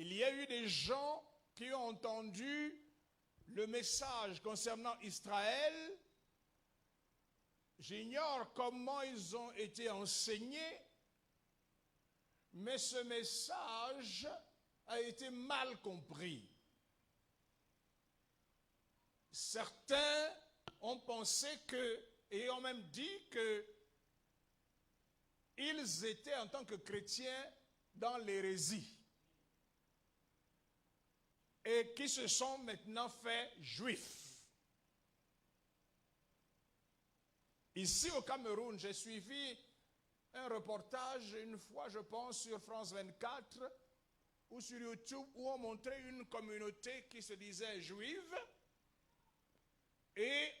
Il y a eu des gens qui ont entendu le message concernant Israël. J'ignore comment ils ont été enseignés, mais ce message a été mal compris. Certains ont pensé que, et ont même dit que, ils étaient en tant que chrétiens dans l'hérésie et qui se sont maintenant faits juifs. Ici au Cameroun, j'ai suivi un reportage une fois, je pense, sur France 24 ou sur YouTube où on montrait une communauté qui se disait juive et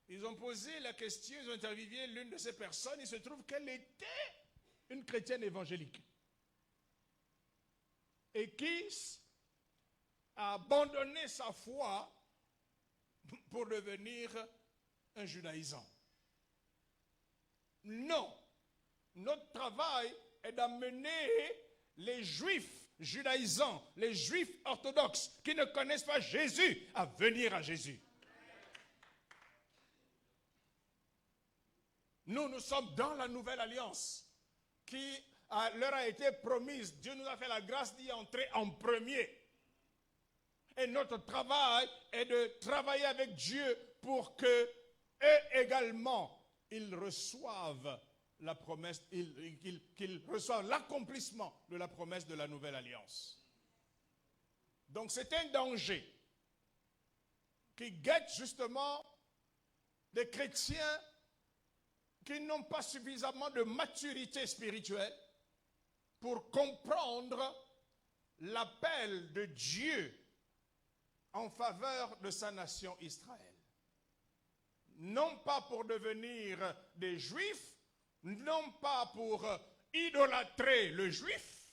ils ont posé la question, ils ont interviewé l'une de ces personnes, il se trouve qu'elle était une chrétienne évangélique et qui a abandonné sa foi pour devenir un judaïsant. Non, notre travail est d'amener les juifs judaïsants, les juifs orthodoxes qui ne connaissent pas Jésus à venir à Jésus. Nous sommes dans la nouvelle alliance qui leur a été promise. Dieu nous a fait la grâce d'y entrer en premier. Et notre travail est de travailler avec Dieu pour que eux également, ils reçoivent la promesse, qu'ils reçoivent l'accomplissement de la promesse de la nouvelle alliance. Donc c'est un danger qui guette justement des chrétiens qui n'ont pas suffisamment de maturité spirituelle pour comprendre l'appel de Dieu en faveur de sa nation Israël. Non pas pour devenir des juifs, non pas pour idolâtrer le juif,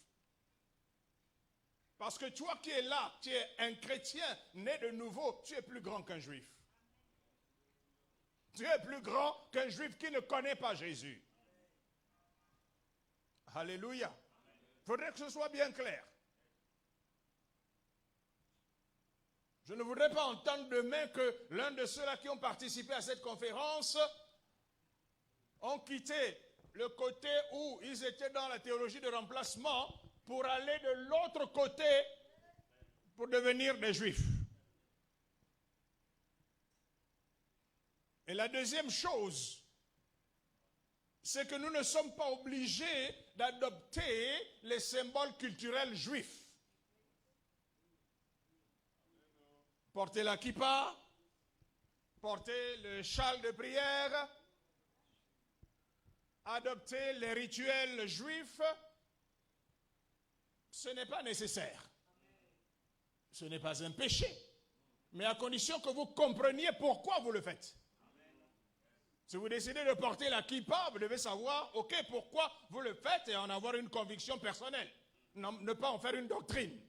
parce que toi qui es là, tu es un chrétien né de nouveau, tu es plus grand qu'un juif. Tu es plus grand qu'un juif qui ne connaît pas Jésus. Alléluia. Il faudrait que ce soit bien clair. Je ne voudrais pas entendre demain que l'un de ceux-là qui ont participé à cette conférence ont quitté le côté où ils étaient dans la théologie de remplacement pour aller de l'autre côté pour devenir des juifs. Et la deuxième chose, c'est que nous ne sommes pas obligés d'adopter les symboles culturels juifs. Porter la kippa, porter le châle de prière, adopter les rituels juifs, ce n'est pas nécessaire. Ce n'est pas un péché, mais à condition que vous compreniez pourquoi vous le faites. Si vous décidez de porter la kippa, vous devez savoir, ok, pourquoi vous le faites et en avoir une conviction personnelle. Ne pas en faire une doctrine.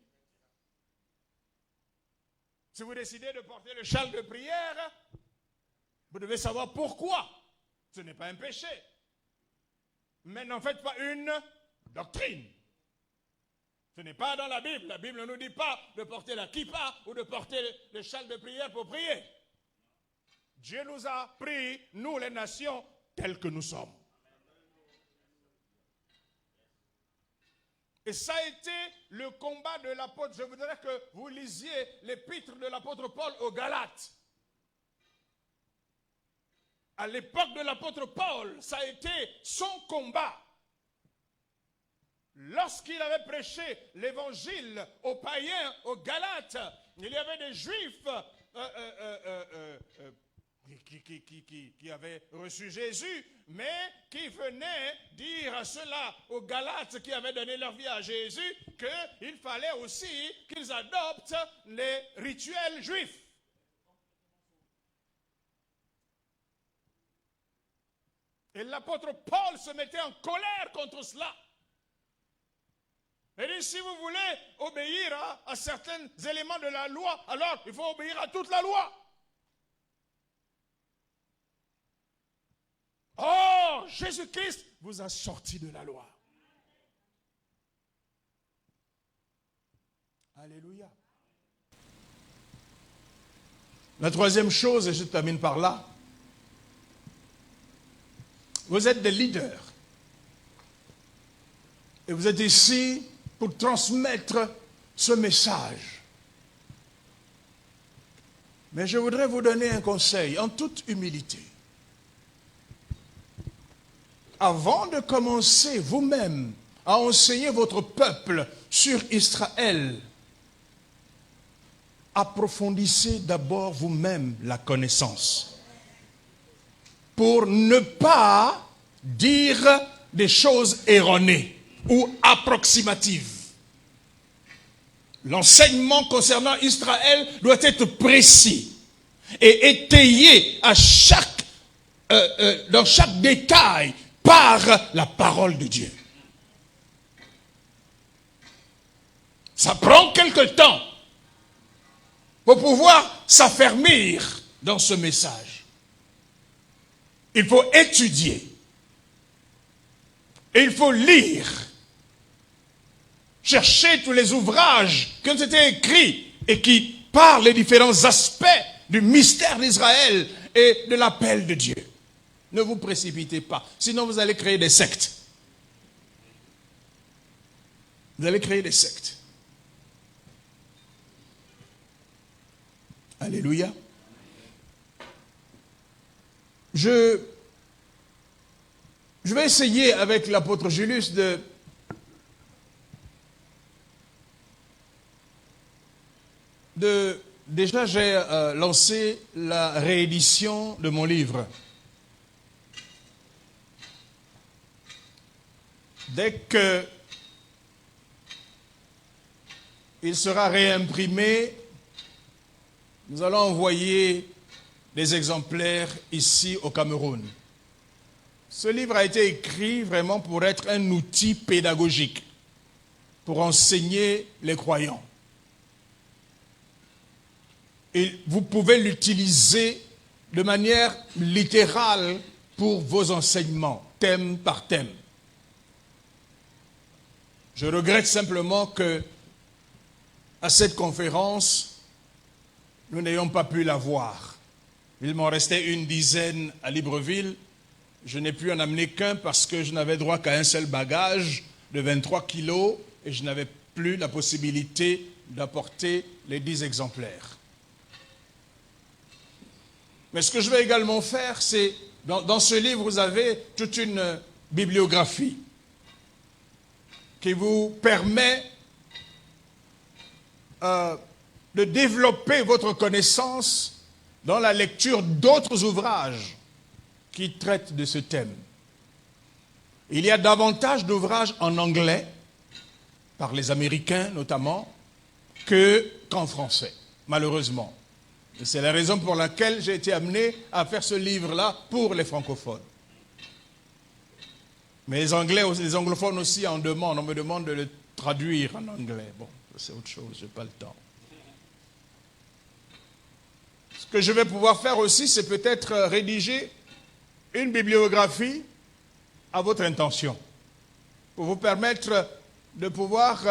Si vous décidez de porter le châle de prière, vous devez savoir pourquoi. Ce n'est pas un péché. Mais n'en faites pas une doctrine. Ce n'est pas dans la Bible. La Bible ne nous dit pas de porter la kippa ou de porter le châle de prière pour prier. Dieu nous a pris, nous les nations, telles que nous sommes. Et ça a été le combat de l'apôtre. Je voudrais que vous lisiez l'épître de l'apôtre Paul aux Galates. À l'époque de l'apôtre Paul, ça a été son combat. Lorsqu'il avait prêché l'évangile aux païens, aux Galates, il y avait des juifs qui avaient reçu Jésus, mais qui venaient dire à ceux-là, aux Galates qui avaient donné leur vie à Jésus, qu'il fallait aussi qu'ils adoptent les rituels juifs. Et l'apôtre Paul se mettait en colère contre cela. Il dit, si vous voulez obéir à certains éléments de la loi, alors il faut obéir à toute la loi. Oh, Jésus-Christ vous a sorti de la loi. Alléluia. La troisième chose, et je termine par là, vous êtes des leaders. Et vous êtes ici pour transmettre ce message. Mais je voudrais vous donner un conseil en toute humilité. Avant de commencer vous-même à enseigner votre peuple sur Israël, approfondissez d'abord vous-même la connaissance. Pour ne pas dire des choses erronées ou approximatives. L'enseignement concernant Israël doit être précis et étayé à dans chaque détail par la parole de Dieu. Ça prend quelque temps pour pouvoir s'affermir dans ce message. Il faut étudier. Et il faut lire. Chercher tous les ouvrages qui ont été écrits et qui parlent des différents aspects du mystère d'Israël et de l'appel de Dieu. Ne vous précipitez pas, sinon vous allez créer des sectes. Vous allez créer des sectes. Alléluia. Je vais essayer avec l'apôtre Julius déjà j'ai lancé la réédition de mon livre. Dès que il sera réimprimé, nous allons envoyer des exemplaires ici au Cameroun. Ce livre a été écrit vraiment pour être un outil pédagogique, pour enseigner les croyants. Et vous pouvez l'utiliser de manière littérale pour vos enseignements, thème par thème. Je regrette simplement que, à cette conférence, nous n'ayons pas pu la voir. Il m'en restait une dizaine à Libreville. Je n'ai pu en amener qu'un parce que je n'avais droit qu'à un seul bagage de 23 kilos et je n'avais plus la possibilité d'apporter les 10 exemplaires. Mais ce que je vais également faire, c'est, dans ce livre, vous avez toute une bibliographie qui vous permet de développer votre connaissance dans la lecture d'autres ouvrages qui traitent de ce thème. Il y a davantage d'ouvrages en anglais, par les Américains notamment, qu'en français, malheureusement. Et c'est la raison pour laquelle j'ai été amené à faire ce livre-là pour les francophones. Mais les anglophones aussi en demandent. On me demande de le traduire en anglais. Bon, c'est autre chose, je n'ai pas le temps. Ce que je vais pouvoir faire aussi, c'est peut-être rédiger une bibliographie à votre intention, pour vous permettre de pouvoir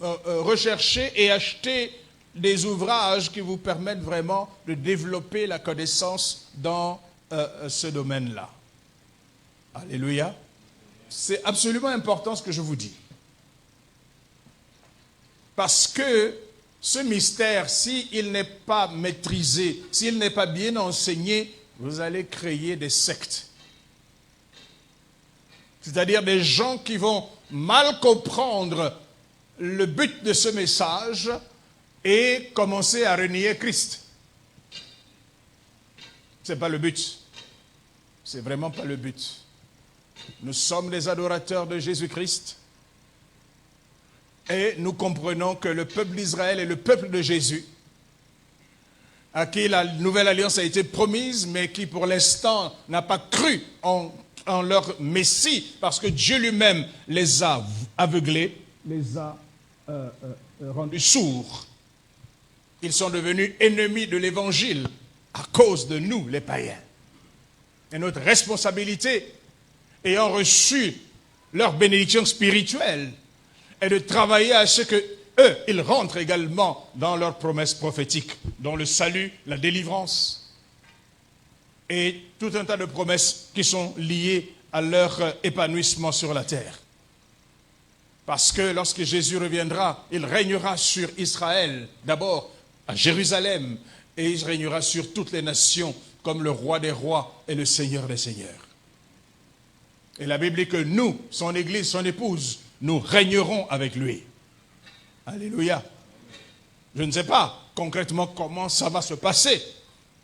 rechercher et acheter des ouvrages qui vous permettent vraiment de développer la connaissance dans ce domaine-là. Alléluia. C'est absolument important ce que je vous dis. Parce que ce mystère, s'il n'est pas maîtrisé, s'il n'est pas bien enseigné, vous allez créer des sectes. C'est-à-dire des gens qui vont mal comprendre le but de ce message et commencer à renier Christ. Ce n'est pas le but. C'est vraiment pas le but. Nous sommes des adorateurs de Jésus-Christ et nous comprenons que le peuple d'Israël est le peuple de Jésus, à qui la nouvelle alliance a été promise, mais qui pour l'instant n'a pas cru en leur Messie, parce que Dieu lui-même les a aveuglés, les a rendus sourds. Ils sont devenus ennemis de l'Évangile à cause de nous, les païens. Et notre responsabilité, ayant reçu leur bénédiction spirituelle, est de travailler à ce que eux, ils rentrent également dans leurs promesses prophétiques, dans le salut, la délivrance et tout un tas de promesses qui sont liées à leur épanouissement sur la terre. Parce que lorsque Jésus reviendra, il régnera sur Israël, d'abord à Jérusalem, et il régnera sur toutes les nations comme le roi des rois et le seigneur des seigneurs. Et la Bible dit que nous, son église, son épouse, nous régnerons avec lui. Alléluia. Je ne sais pas concrètement comment ça va se passer,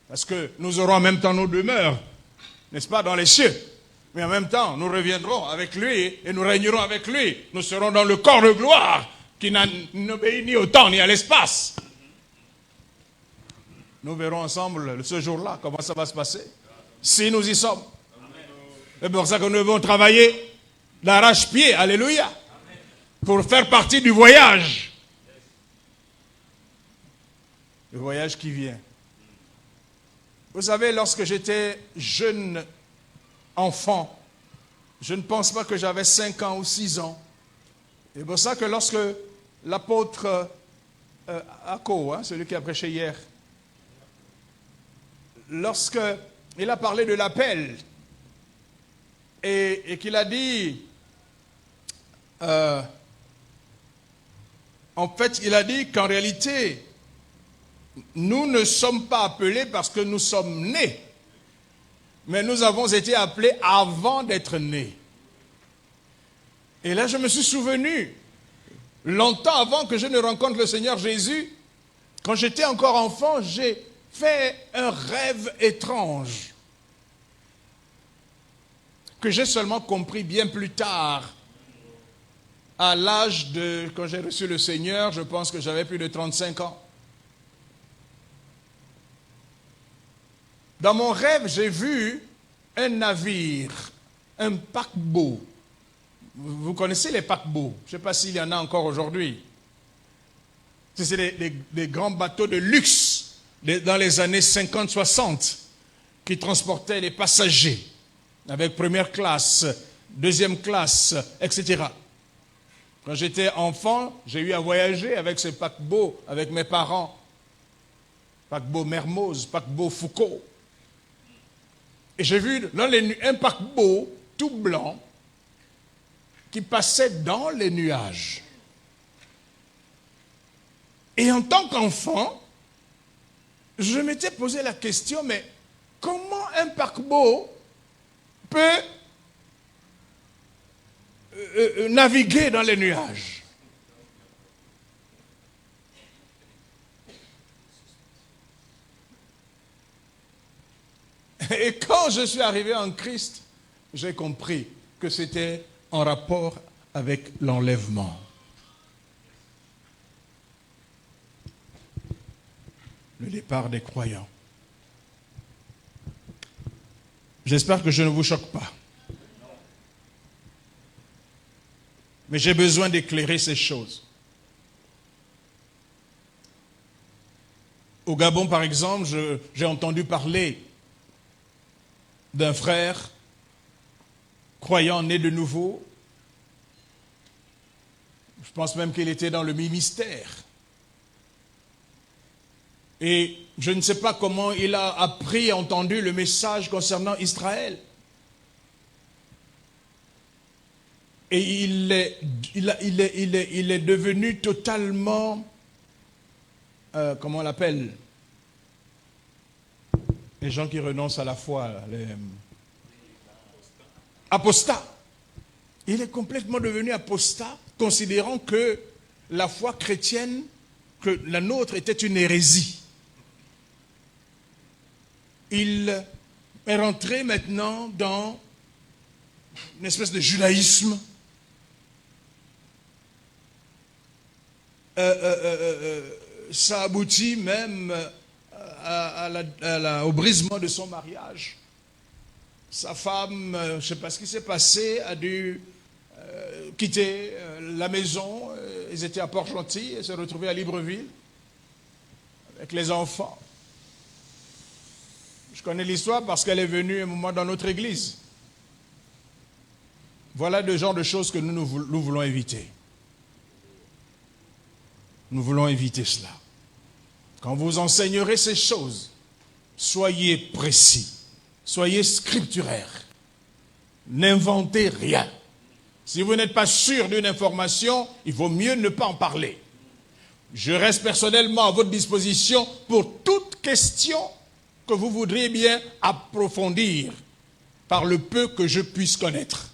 parce que nous aurons en même temps nos demeures, n'est-ce pas, dans les cieux. Mais en même temps, nous reviendrons avec lui et nous régnerons avec lui. Nous serons dans le corps de gloire qui n'obéit ni au temps ni à l'espace. Nous verrons ensemble ce jour-là comment ça va se passer, si nous y sommes. C'est pour ça que nous devons travailler d'arrache-pied, alléluia, pour faire partie du voyage. Le voyage qui vient. Vous savez, lorsque j'étais jeune enfant, je ne pense pas que j'avais 5 ans ou 6 ans. C'est pour ça que lorsque l'apôtre Ako, celui qui a prêché hier, lorsqu'il a parlé de l'appel et qu'il a dit, en fait, il a dit qu'en réalité, nous ne sommes pas appelés parce que nous sommes nés, mais nous avons été appelés avant d'être nés. Et là, je me suis souvenu, longtemps avant que je ne rencontre le Seigneur Jésus, quand j'étais encore enfant, j'ai fait un rêve étrange que j'ai seulement compris bien plus tard. À l'âge de, quand j'ai reçu le Seigneur, je pense que j'avais plus de 35 ans. Dans mon rêve, j'ai vu un navire, un paquebot. Vous connaissez les paquebots? Je ne sais pas s'il y en a encore aujourd'hui. C'est des grands bateaux de luxe dans les années 50-60 qui transportaient les passagers avec première classe, deuxième classe, etc. Quand j'étais enfant, j'ai eu à voyager avec ce paquebot, avec mes parents. Paquebot Mermoz, paquebot Foucault. Et j'ai vu un paquebot tout blanc qui passait dans les nuages. Et en tant qu'enfant, je m'étais posé la question, mais comment un paquebot peut naviguer dans les nuages? Et quand je suis arrivé en Christ, j'ai compris que c'était en rapport avec l'enlèvement. Le départ des croyants. J'espère que je ne vous choque pas. Mais j'ai besoin d'éclairer ces choses. Au Gabon, par exemple, j'ai entendu parler d'un frère croyant né de nouveau. Je pense même qu'il était dans le ministère. Et je ne sais pas comment il a appris et entendu le message concernant Israël. Et il est devenu totalement, comment on l'appelle? Les gens qui renoncent à la foi, les apostat. Il est complètement devenu apostat, considérant que la foi chrétienne, que la nôtre était une hérésie. Il est rentré maintenant dans une espèce de judaïsme. Ça aboutit même au brisement de son mariage. Sa femme, je ne sais pas ce qui s'est passé, a dû quitter la maison. Ils étaient à Port-Gentil et se retrouver à Libreville avec les enfants. Je connais l'histoire parce qu'elle est venue un moment dans notre église. Voilà le genre de choses que nous voulons éviter. Nous voulons éviter cela. Quand vous enseignerez ces choses, soyez précis, soyez scripturaires. N'inventez rien. Si vous n'êtes pas sûr d'une information, il vaut mieux ne pas en parler. Je reste personnellement à votre disposition pour toute question que vous voudriez bien approfondir par le peu que je puisse connaître.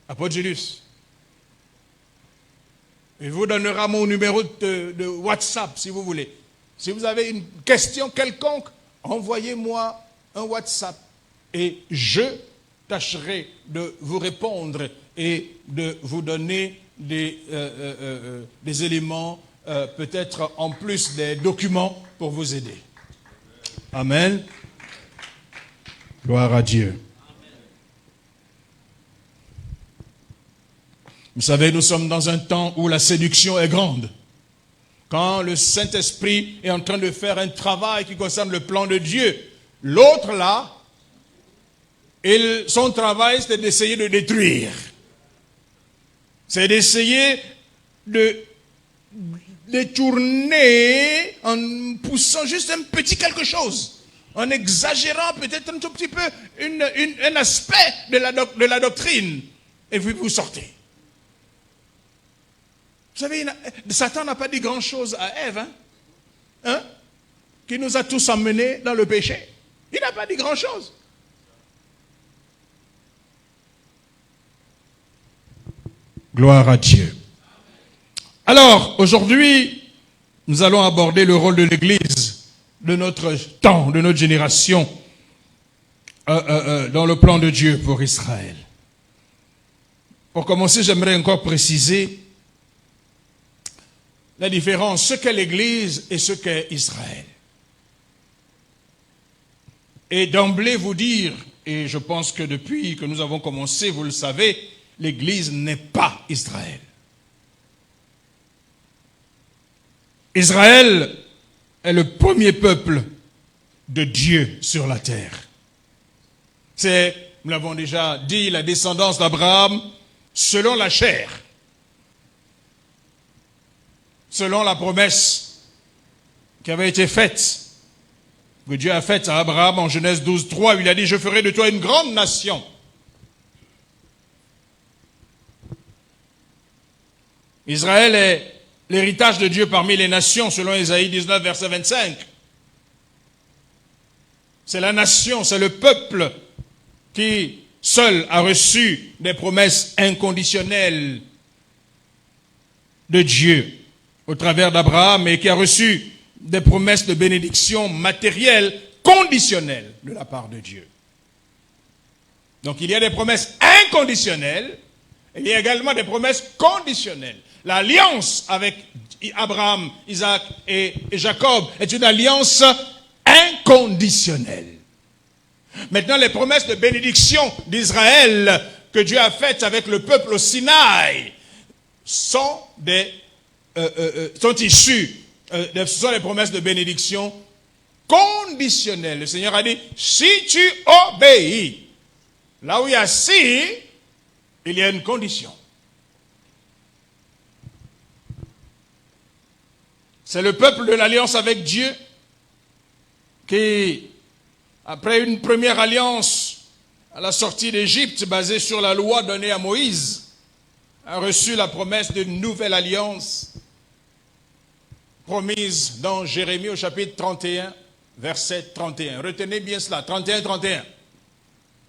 Apôtre Julius, il vous donnera mon numéro de WhatsApp si vous voulez. Si vous avez une question quelconque, envoyez-moi un WhatsApp et je tâcherai de vous répondre et de vous donner des éléments, peut-être en plus des documents pour vous aider. Amen. Gloire à Dieu. Vous savez, nous sommes dans un temps où la séduction est grande. Quand le Saint-Esprit est en train de faire un travail qui concerne le plan de Dieu, l'autre là, son travail, c'est d'essayer de détruire. C'est d'essayer de détourner en poussant juste un petit quelque chose, en exagérant peut-être un tout petit peu un aspect de la doctrine. Et puis vous sortez. Vous savez, Satan n'a pas dit grand-chose à Ève, hein, qui nous a tous emmenés dans le péché. Il n'a pas dit grand-chose. Gloire à Dieu. Alors, aujourd'hui, nous allons aborder le rôle de l'Église, de notre temps, de notre génération, dans le plan de Dieu pour Israël. Pour commencer, j'aimerais encore préciser la différence, ce qu'est l'Église et ce qu'est Israël. Et d'emblée vous dire, et je pense que depuis que nous avons commencé, vous le savez, l'Église n'est pas Israël. Israël est le premier peuple de Dieu sur la terre. C'est, nous l'avons déjà dit, la descendance d'Abraham selon la chair. Selon la promesse qui avait été faite, que Dieu a faite à Abraham en Genèse 12:3, où il a dit « Je ferai de toi une grande nation ». Israël est l'héritage de Dieu parmi les nations, selon Ésaïe 19, verset 25. C'est la nation, c'est le peuple qui seul a reçu des promesses inconditionnelles de Dieu au travers d'Abraham et qui a reçu des promesses de bénédiction matérielle conditionnelles de la part de Dieu. Donc il y a des promesses inconditionnelles, il y a également des promesses conditionnelles. L'alliance avec Abraham, Isaac et Jacob est une alliance inconditionnelle. Maintenant, les promesses de bénédiction d'Israël que Dieu a faites avec le peuple au Sinaï sont issues, ce sont les promesses de bénédiction conditionnelles. Le Seigneur a dit, si tu obéis, là où il y a si, il y a une condition. C'est le peuple de l'alliance avec Dieu qui, après une première alliance à la sortie d'Égypte basée sur la loi donnée à Moïse, a reçu la promesse d'une nouvelle alliance promise dans Jérémie au chapitre 31, verset 31. Retenez bien cela, 31-31.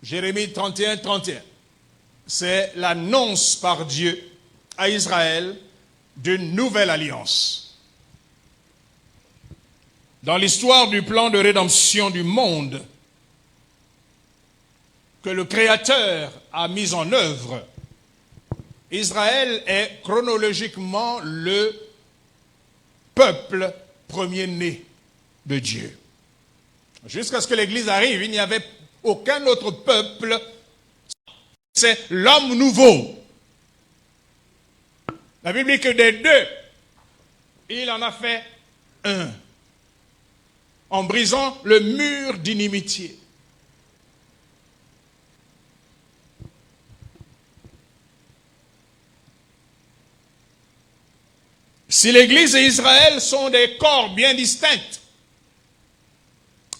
Jérémie 31-31. C'est l'annonce par Dieu à Israël d'une nouvelle alliance. Dans l'histoire du plan de rédemption du monde que le Créateur a mis en œuvre, Israël est chronologiquement le peuple premier-né de Dieu. Jusqu'à ce que l'Église arrive, il n'y avait aucun autre peuple. C'est l'homme nouveau. La Bible dit que des deux, il en a fait un, en brisant le mur d'inimitié. Si l'Église et Israël sont des corps bien distincts,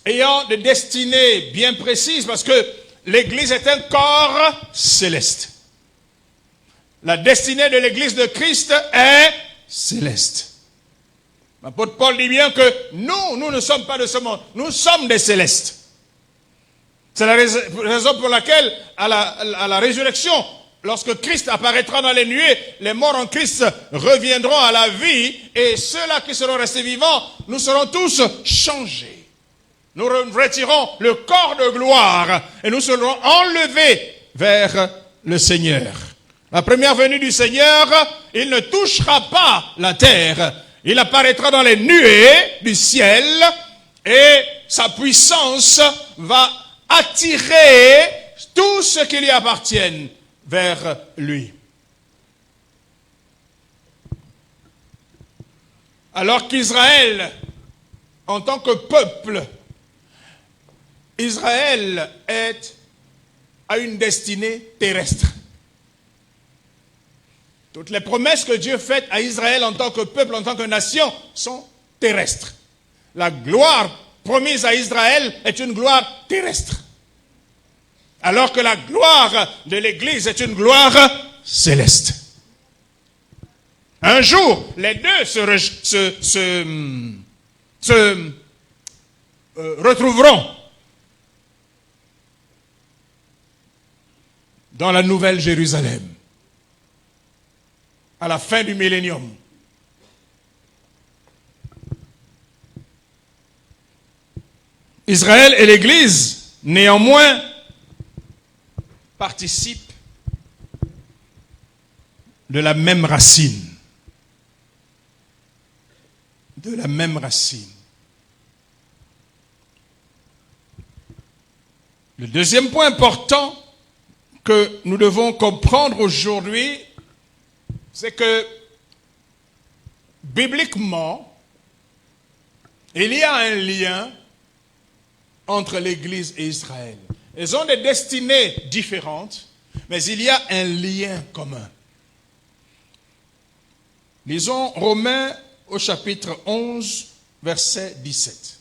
ayant des destinées bien précises, parce que l'Église est un corps céleste. La destinée de l'Église de Christ est céleste. L'apôtre Paul dit bien que nous ne sommes pas de ce monde, nous sommes des célestes. C'est la raison pour laquelle, à la résurrection, lorsque Christ apparaîtra dans les nuées, les morts en Christ reviendront à la vie, et ceux-là qui seront restés vivants, nous serons tous changés. Nous retirons le corps de gloire, et nous serons enlevés vers le Seigneur. La première venue du Seigneur, il ne touchera pas la terre. Il apparaîtra dans les nuées du ciel, et sa puissance va attirer tout ce qui lui appartiennent vers lui. Alors qu'Israël, en tant que peuple, Israël a une destinée terrestre. Toutes les promesses que Dieu fait à Israël en tant que peuple, en tant que nation, sont terrestres. La gloire promise à Israël est une gloire terrestre. Alors que la gloire de l'Église est une gloire céleste. Un jour, les deux se retrouveront dans la nouvelle Jérusalem, à la fin du millénium. Israël et l'Église, néanmoins, participent de la même racine. De la même racine. Le deuxième point important que nous devons comprendre aujourd'hui, c'est que, bibliquement, il y a un lien entre l'Église et Israël. Elles ont des destinées différentes, mais il y a un lien commun. Lisons Romains au chapitre 11, verset 17.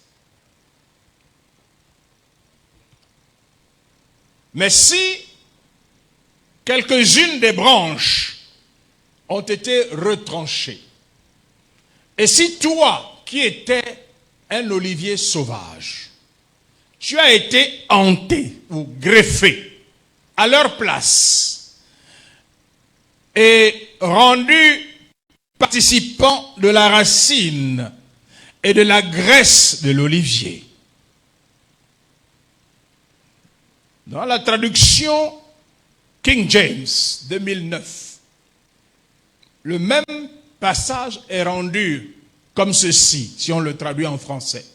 Mais si quelques-unes des branches ont été retranchées, et si toi, qui étais un olivier sauvage, tu as été hanté ou greffé à leur place et rendu participant de la racine et de la graisse de l'olivier. Dans la traduction King James 2009, le même passage est rendu comme ceci, si on le traduit en français.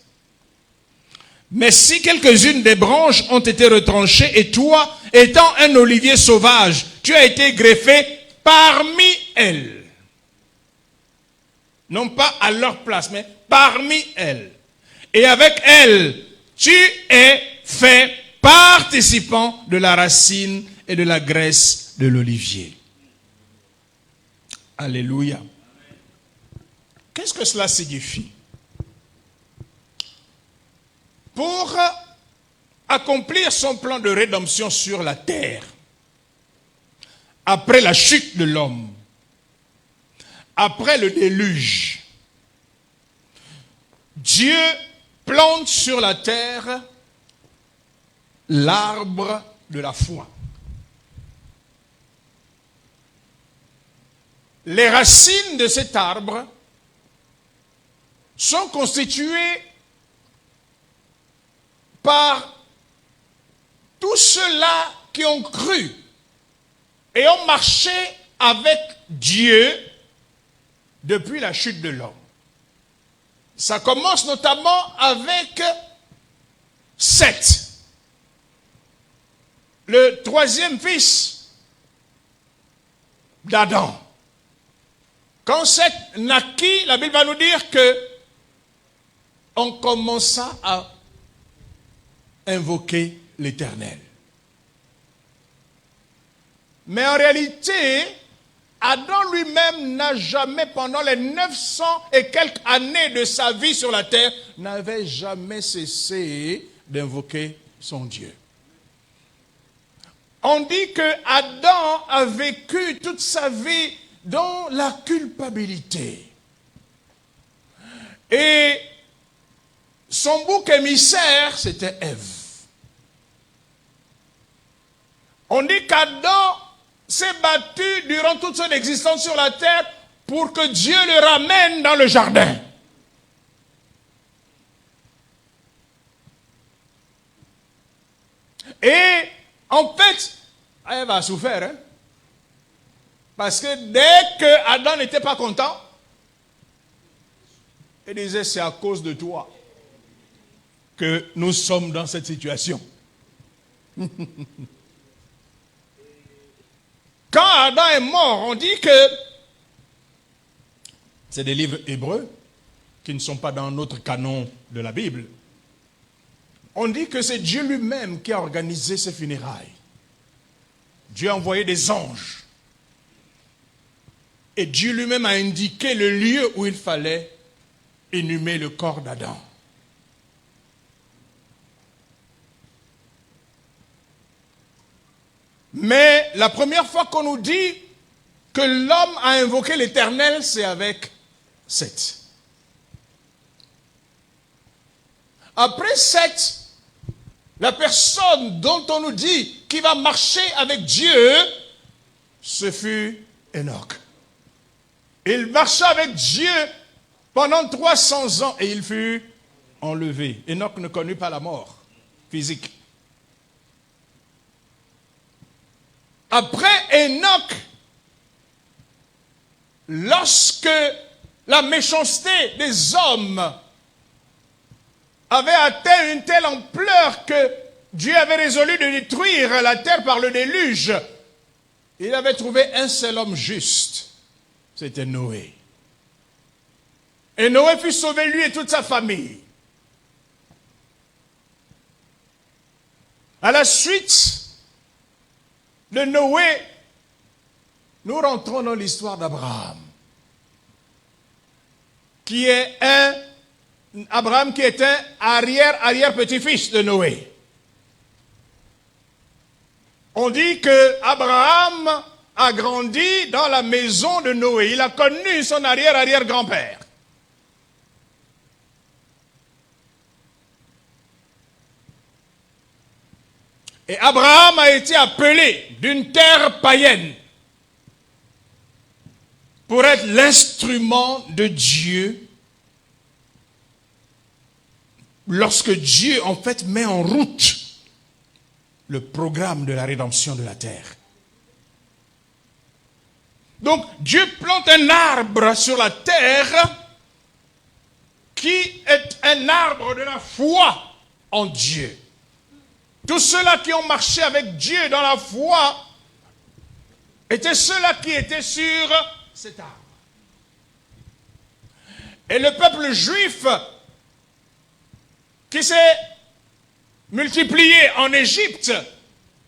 Mais si quelques-unes des branches ont été retranchées, et toi, étant un olivier sauvage, tu as été greffé parmi elles. Non pas à leur place, mais parmi elles. Et avec elles, tu es fait participant de la racine et de la graisse de l'olivier. Alléluia. Qu'est-ce que cela signifie? Pour accomplir son plan de rédemption sur la terre, après la chute de l'homme, après le déluge, Dieu plante sur la terre l'arbre de la foi. Les racines de cet arbre sont constituées par tous ceux-là qui ont cru et ont marché avec Dieu depuis la chute de l'homme. Ça commence notamment avec Seth, le troisième fils d'Adam. Quand Seth naquit, la Bible va nous dire que on commença à invoquer l'Éternel. Mais en réalité, Adam lui-même n'a jamais, pendant les 900 et quelques années de sa vie sur la terre, n'avait jamais cessé d'invoquer son Dieu. On dit que Adam a vécu toute sa vie dans la culpabilité. Et son bouc émissaire, c'était Ève. On dit qu'Adam s'est battu durant toute son existence sur la terre pour que Dieu le ramène dans le jardin. Et en fait, Ève a souffert. Hein? Parce que dès que Adam n'était pas content, il disait, c'est à cause de toi que nous sommes dans cette situation. Quand Adam est mort, on dit que c'est des livres hébreux qui ne sont pas dans notre canon de la Bible. On dit que c'est Dieu lui-même qui a organisé ces funérailles. Dieu a envoyé des anges. Et Dieu lui-même a indiqué le lieu où il fallait inhumer le corps d'Adam. Mais la première fois qu'on nous dit que l'homme a invoqué l'Éternel, c'est avec Seth. Après Seth, la personne dont on nous dit qui va marcher avec Dieu, ce fut Enoch. Il marcha avec Dieu pendant 300 ans et il fut enlevé. Enoch ne connut pas la mort physique. Après Enoch, lorsque la méchanceté des hommes avait atteint une telle ampleur que Dieu avait résolu de détruire la terre par le déluge, il avait trouvé un seul homme juste, c'était Noé. Et Noé fut sauvé, lui et toute sa famille. À la suite de Noé, nous rentrons dans l'histoire d'Abraham, qui est un arrière-petit-fils de Noé. On dit que Abraham a grandi dans la maison de Noé. Il a connu son arrière-arrière-grand-père. Et Abraham a été appelé d'une terre païenne pour être l'instrument de Dieu lorsque Dieu, en fait, met en route le programme de la rédemption de la terre. Donc, Dieu plante un arbre sur la terre qui est un arbre de la foi en Dieu. Tous ceux-là qui ont marché avec Dieu dans la foi étaient ceux-là qui étaient sur cet arbre. Et le peuple juif qui s'est multiplié en Égypte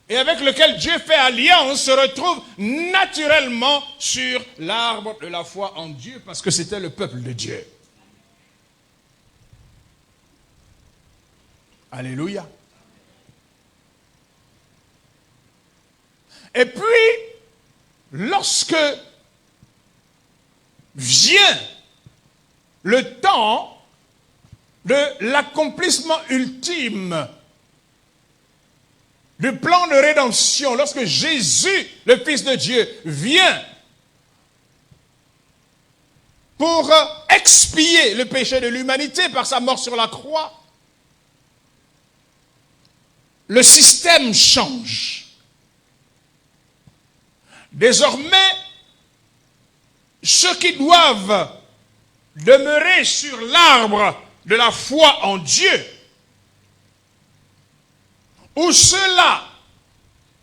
et avec lequel Dieu fait alliance se retrouve naturellement sur l'arbre de la foi en Dieu parce que c'était le peuple de Dieu. Alléluia. Et puis, lorsque vient le temps de l'accomplissement ultime du plan de rédemption, lorsque Jésus, le Fils de Dieu, vient pour expier le péché de l'humanité par sa mort sur la croix, le système change. Désormais, ceux qui doivent demeurer sur l'arbre de la foi en Dieu, ou ceux-là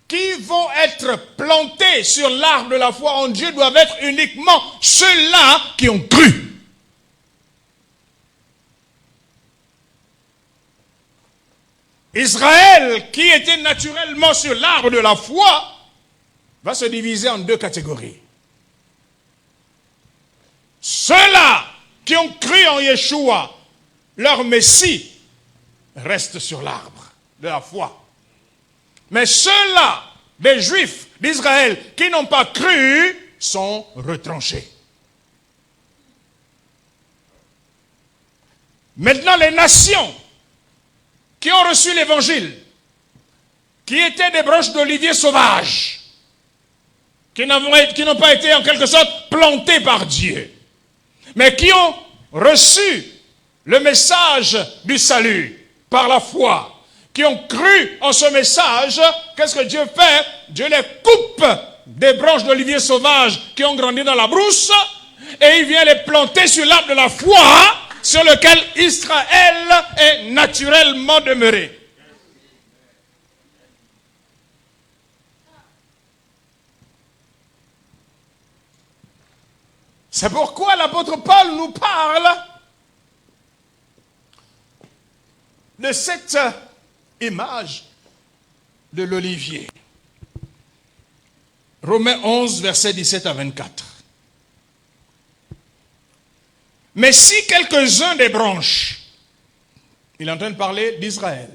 qui vont être plantés sur l'arbre de la foi en Dieu doivent être uniquement ceux-là qui ont cru. Israël, qui était naturellement sur l'arbre de la foi, va se diviser en deux catégories. Ceux-là qui ont cru en Yeshua, leur Messie, restent sur l'arbre de la foi. Mais ceux-là, des Juifs d'Israël, qui n'ont pas cru, sont retranchés. Maintenant, les nations qui ont reçu l'évangile, qui étaient des branches d'olivier sauvages, qui n'ont pas été en quelque sorte plantées par Dieu, mais qui ont reçu le message du salut par la foi, qui ont cru en ce message, qu'est-ce que Dieu fait? Dieu les coupe des branches d'olivier sauvages qui ont grandi dans la brousse, et il vient les planter sur l'arbre de la foi, sur lequel Israël est naturellement demeuré. C'est pourquoi l'apôtre Paul nous parle de cette image de l'olivier. Romains 11, versets 17 à 24. Mais si quelques-uns des branches, il est en train de parler d'Israël,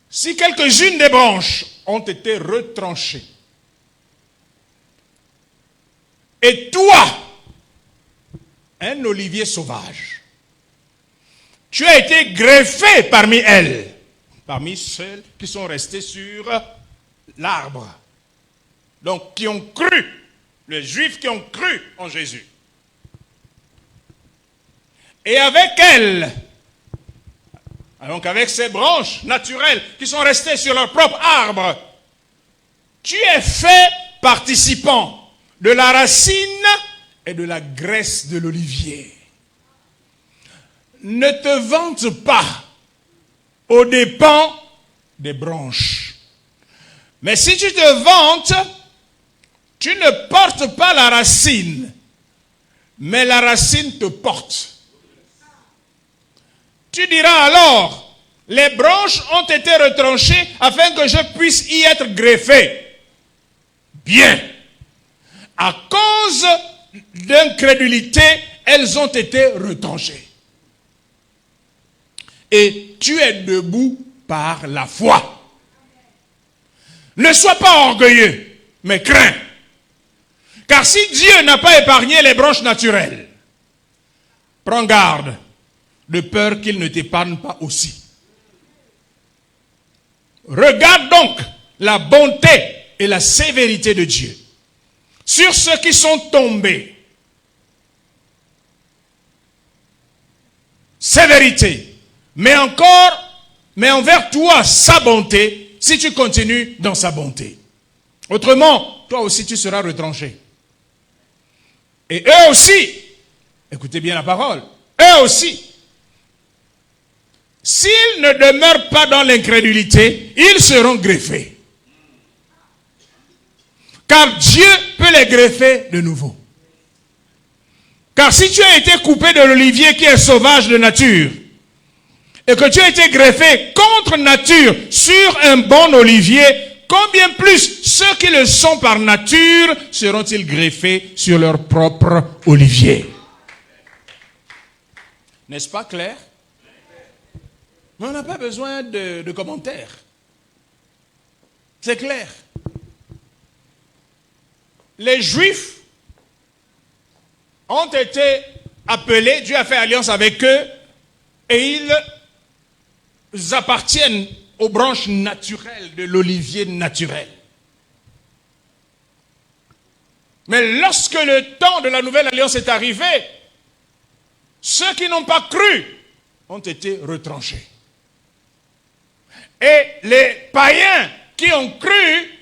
si quelques-unes des branches ont été retranchées, et toi, un olivier sauvage, tu as été greffé parmi elles, parmi celles qui sont restées sur l'arbre, donc qui ont cru, les Juifs qui ont cru en Jésus. Et avec elles, donc avec ces branches naturelles qui sont restées sur leur propre arbre, tu es fait participant de la racine et de la graisse de l'olivier. Ne te vante pas aux dépens des branches. Mais si tu te vantes, tu ne portes pas la racine, mais la racine te porte. Tu diras alors, les branches ont été retranchées afin que je puisse y être greffé. Bien. À cause d'incrédulité, elles ont été retranchées. Et tu es debout par la foi. Ne sois pas orgueilleux, mais crains. Car si Dieu n'a pas épargné les branches naturelles, prends garde, de peur qu'il ne t'épargne pas aussi. Regarde donc la bonté et la sévérité de Dieu sur ceux qui sont tombés. Sévérité, mais envers toi sa bonté, si tu continues dans sa bonté. Autrement, toi aussi tu seras retranché. Et eux aussi, écoutez bien la parole, eux aussi, s'ils ne demeurent pas dans l'incrédulité, ils seront greffés. Car Dieu peut les greffer de nouveau. Car si tu as été coupé de l'olivier qui est sauvage de nature, et que tu as été greffé contre nature sur un bon olivier, combien plus ceux qui le sont par nature seront-ils greffés sur leur propre olivier? N'est-ce pas clair? Mais on n'a pas besoin de commentaires. C'est clair. Les Juifs ont été appelés, Dieu a fait alliance avec eux, et ils appartiennent aux branches naturelles de l'olivier naturel. Mais lorsque le temps de la nouvelle alliance est arrivé, ceux qui n'ont pas cru ont été retranchés. Et les païens qui ont cru,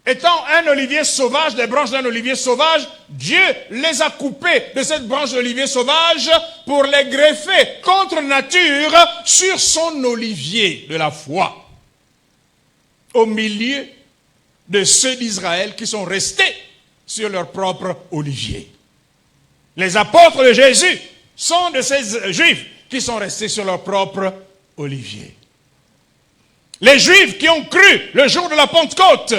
étant un olivier sauvage, les branches d'un olivier sauvage, Dieu les a coupés de cette branche d'olivier sauvage pour les greffer contre nature sur son olivier de la foi, au milieu de ceux d'Israël qui sont restés sur leur propre olivier. Les apôtres de Jésus sont de ces Juifs qui sont restés sur leur propre olivier. Les Juifs qui ont cru le jour de la Pentecôte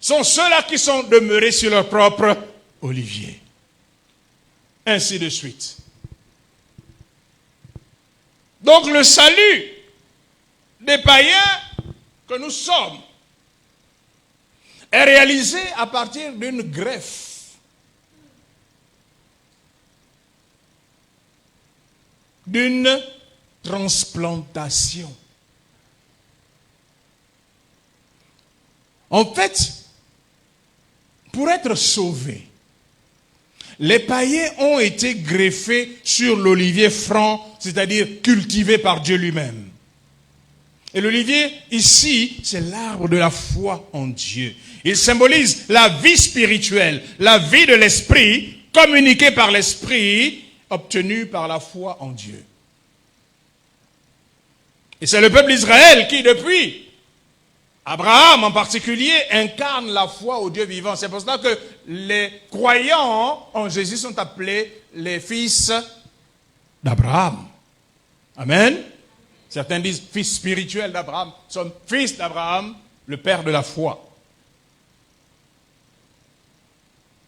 sont ceux-là qui sont demeurés sur leur propre olivier. ainsi de suite. Donc le salut des païens que nous sommes est réalisé à partir d'une greffe, d'une transplantation. En fait, pour être sauvés, les païens ont été greffés sur l'olivier franc, c'est-à-dire cultivé par Dieu lui-même. Et l'olivier, ici, c'est l'arbre de la foi en Dieu. Il symbolise la vie spirituelle, la vie de l'esprit, communiquée par l'esprit, obtenue par la foi en Dieu. Et c'est le peuple d'Israël qui, depuis Abraham en particulier, incarne la foi au Dieu vivant. C'est pour cela que les croyants en Jésus sont appelés les fils d'Abraham. Amen. Certains disent fils spirituel d'Abraham. Nous sommes fils d'Abraham, le père de la foi.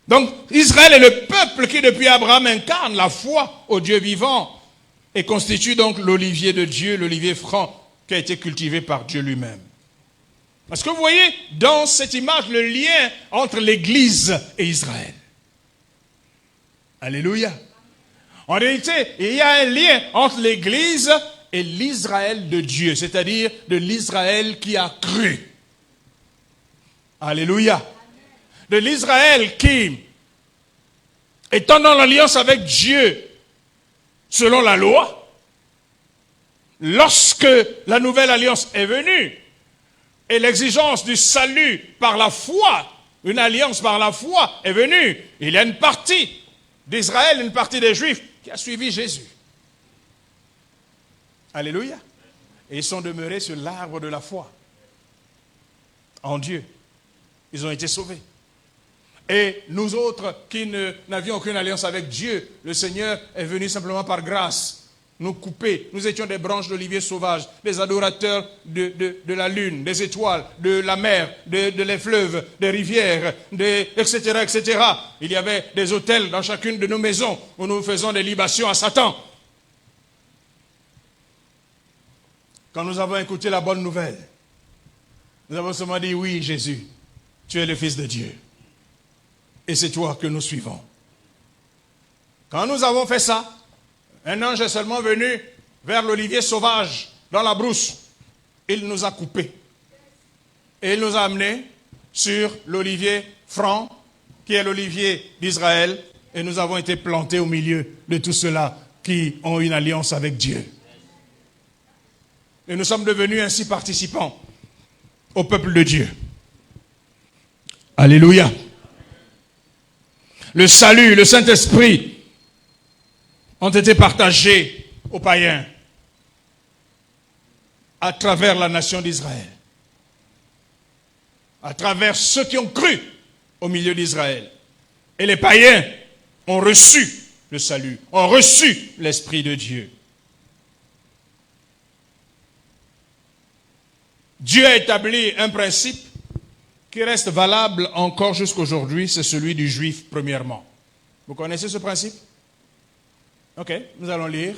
Donc, Israël est le peuple qui, depuis Abraham, incarne la foi au Dieu vivant et constitue donc l'olivier de Dieu, l'olivier franc, qui a été cultivé par Dieu lui-même. Parce que vous voyez dans cette image le lien entre l'Église et Israël. Alléluia. En réalité, il y a un lien entre l'Église et l'Israël de Dieu, c'est-à-dire de l'Israël qui a cru. Alléluia. De l'Israël qui, étant dans l'alliance avec Dieu, selon la loi, lorsque la nouvelle alliance est venue, et l'exigence du salut par la foi, une alliance par la foi est venue, il y a une partie d'Israël, une partie des Juifs qui a suivi Jésus. Alléluia. Et ils sont demeurés sur l'arbre de la foi en Dieu. Ils ont été sauvés. Et nous autres qui n'avions aucune alliance avec Dieu, le Seigneur est venu simplement par grâce nous couper. Nous étions des branches d'olivier sauvages, des adorateurs de la lune, des étoiles, de la mer, de les fleuves, des rivières, etc., etc. Il y avait des autels dans chacune de nos maisons où nous faisons des libations à Satan. Quand nous avons écouté la bonne nouvelle, nous avons seulement dit, oui, Jésus, tu es le Fils de Dieu. Et c'est toi que nous suivons. Quand nous avons fait ça, un ange est seulement venu vers l'olivier sauvage dans la brousse. Il nous a coupés. Et il nous a amenés sur l'olivier franc, qui est l'olivier d'Israël. Et nous avons été plantés au milieu de tous ceux-là qui ont une alliance avec Dieu. Et nous sommes devenus ainsi participants au peuple de Dieu. Alléluia. Le salut, le Saint-Esprit ont été partagés aux païens à travers la nation d'Israël, à travers ceux qui ont cru au milieu d'Israël. Et les païens ont reçu le salut, ont reçu l'Esprit de Dieu. Dieu a établi un principe qui reste valable encore jusqu'aujourd'hui, c'est celui du juif premièrement. Vous connaissez ce principe? Ok, nous allons lire.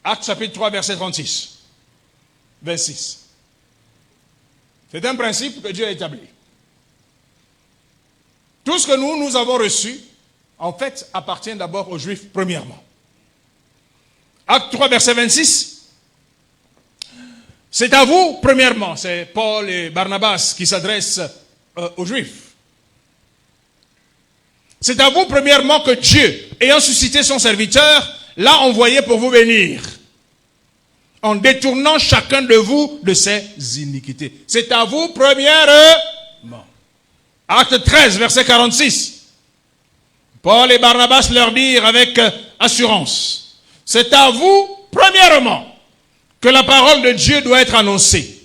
Actes chapitre 3, verset 36. 26. C'est un principe que Dieu a établi. Tout ce que nous avons reçu, en fait, appartient d'abord aux Juifs premièrement. Acte 3, verset 26. C'est à vous, premièrement, c'est Paul et Barnabas qui s'adressent aux Juifs. C'est à vous, premièrement, que Dieu, ayant suscité son serviteur, l'a envoyé pour vous bénir, en détournant chacun de vous de ses iniquités. C'est à vous, premièrement. Acte 13, verset 46. Paul et Barnabas leur dirent avec assurance, c'est à vous, premièrement, que la parole de Dieu doit être annoncée.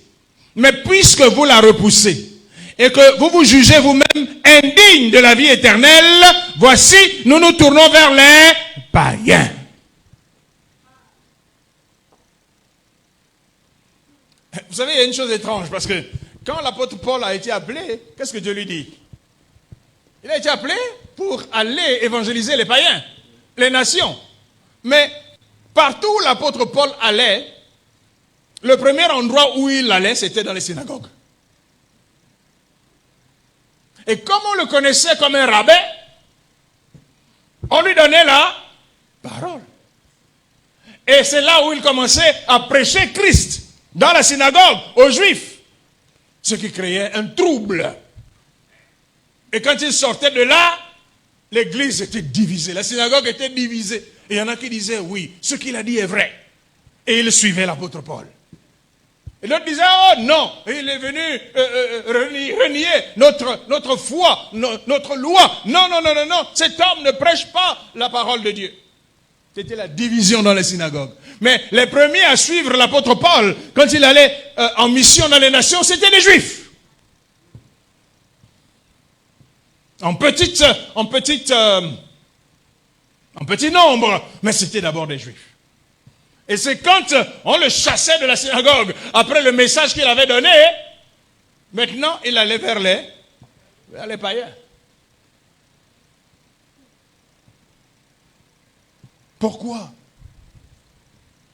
Mais puisque vous la repoussez, et que vous vous jugez vous-même indigne de la vie éternelle, voici, nous nous tournons vers les païens. Vous savez, il y a une chose étrange, parce que quand l'apôtre Paul a été appelé, qu'est-ce que Dieu lui dit? Il a été appelé pour aller évangéliser les païens, les nations. Mais partout où l'apôtre Paul allait, le premier endroit où il allait, c'était dans les synagogues. Et comme on le connaissait comme un rabbin, on lui donnait la parole. Et c'est là où il commençait à prêcher Christ, dans la synagogue, aux Juifs. Ce qui créait un trouble. Et quand il sortait de là, l'église était divisée, la synagogue était divisée. Et il y en a qui disaient, oui, ce qu'il a dit est vrai. Et ils suivaient l'apôtre Paul. Et l'autre disait, oh non, il est venu renier notre foi, notre loi. Non, non, non, non, non, cet homme ne prêche pas la parole de Dieu. C'était la division dans les synagogues. Mais les premiers à suivre l'apôtre Paul, quand il allait en mission dans les nations, c'était les Juifs. En petit nombre, mais c'était d'abord des Juifs. Et c'est quand on le chassait de la synagogue, après le message qu'il avait donné, maintenant il allait vers les païens. Pourquoi?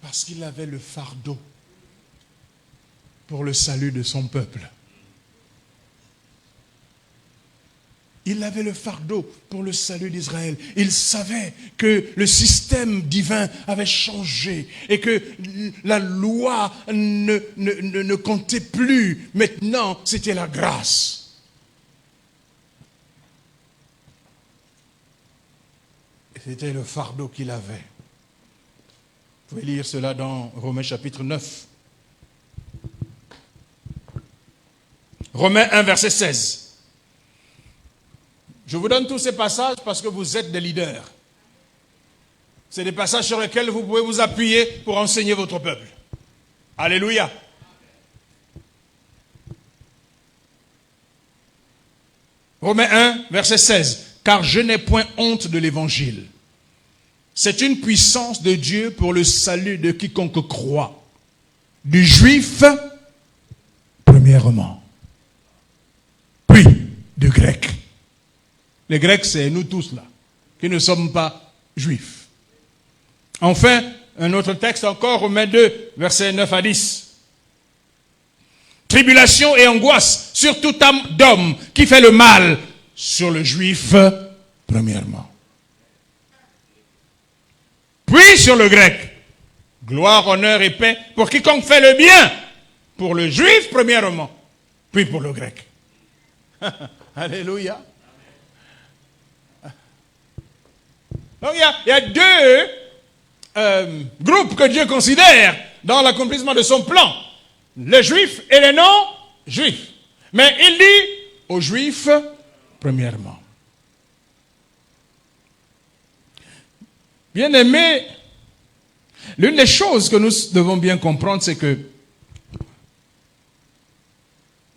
Parce qu'il avait le fardeau pour le salut de son peuple. Il avait le fardeau pour le salut d'Israël. Il savait que le système divin avait changé et que la loi ne comptait plus. Maintenant, c'était la grâce. C'était le fardeau qu'il avait. Vous pouvez lire cela dans Romains chapitre 9. Romains 1, verset 16. Je vous donne tous ces passages parce que vous êtes des leaders. C'est des passages sur lesquels vous pouvez vous appuyer pour enseigner votre peuple. Alléluia. Romains 1, verset 16. Car je n'ai point honte de l'évangile. C'est une puissance de Dieu pour le salut de quiconque croit. Du juif, premièrement. Puis, du grec. Les Grecs, c'est nous tous là, qui ne sommes pas juifs. Enfin, un autre texte encore, Romains 2, versets 9 à 10. Tribulation et angoisse sur toute âme d'homme qui fait le mal, sur le juif, premièrement. Puis sur le grec, gloire, honneur et paix pour quiconque fait le bien, pour le juif, premièrement, puis pour le grec. Alléluia. Donc il y a deux groupes que Dieu considère dans l'accomplissement de son plan. Les juifs et les non-juifs. Mais il dit aux juifs, premièrement. Bien-aimés, l'une des choses que nous devons bien comprendre, c'est que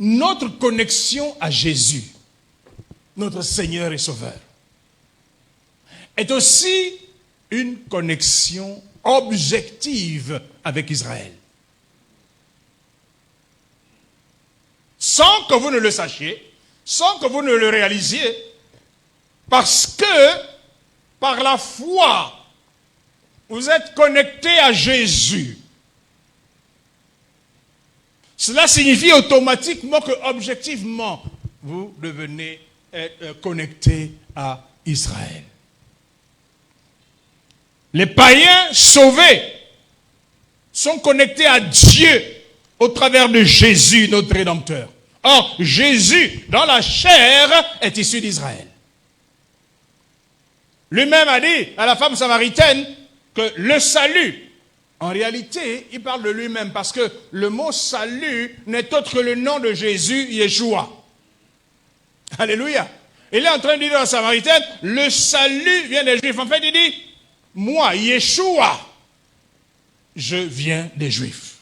notre connexion à Jésus, notre Seigneur et Sauveur, est aussi une connexion objective avec Israël. Sans que vous ne le sachiez, sans que vous ne le réalisiez, parce que par la foi, vous êtes connecté à Jésus. Cela signifie automatiquement que, objectivement, vous devenez connecté à Israël. Les païens sauvés sont connectés à Dieu au travers de Jésus, notre Rédempteur. Or, Jésus, dans la chair, est issu d'Israël. Lui-même a dit à la femme samaritaine que le salut, en réalité, il parle de lui-même parce que le mot salut n'est autre que le nom de Jésus, Yeshua. Alléluia. Il est en train de dire à la samaritaine, le salut vient des Juifs. En fait, il dit, moi, Yeshua, je viens des Juifs.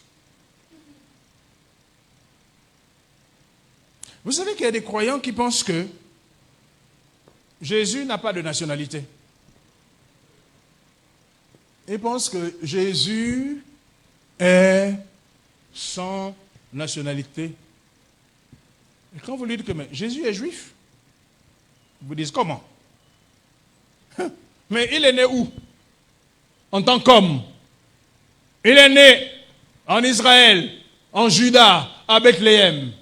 Vous savez qu'il y a des croyants qui pensent que Jésus n'a pas de nationalité. Ils pensent que Jésus est sans nationalité. Et quand vous lui dites que mais Jésus est juif, Vous dites comment? Mais il est né où? En tant qu'homme. Il est né en Israël, en Juda, à Bethléem.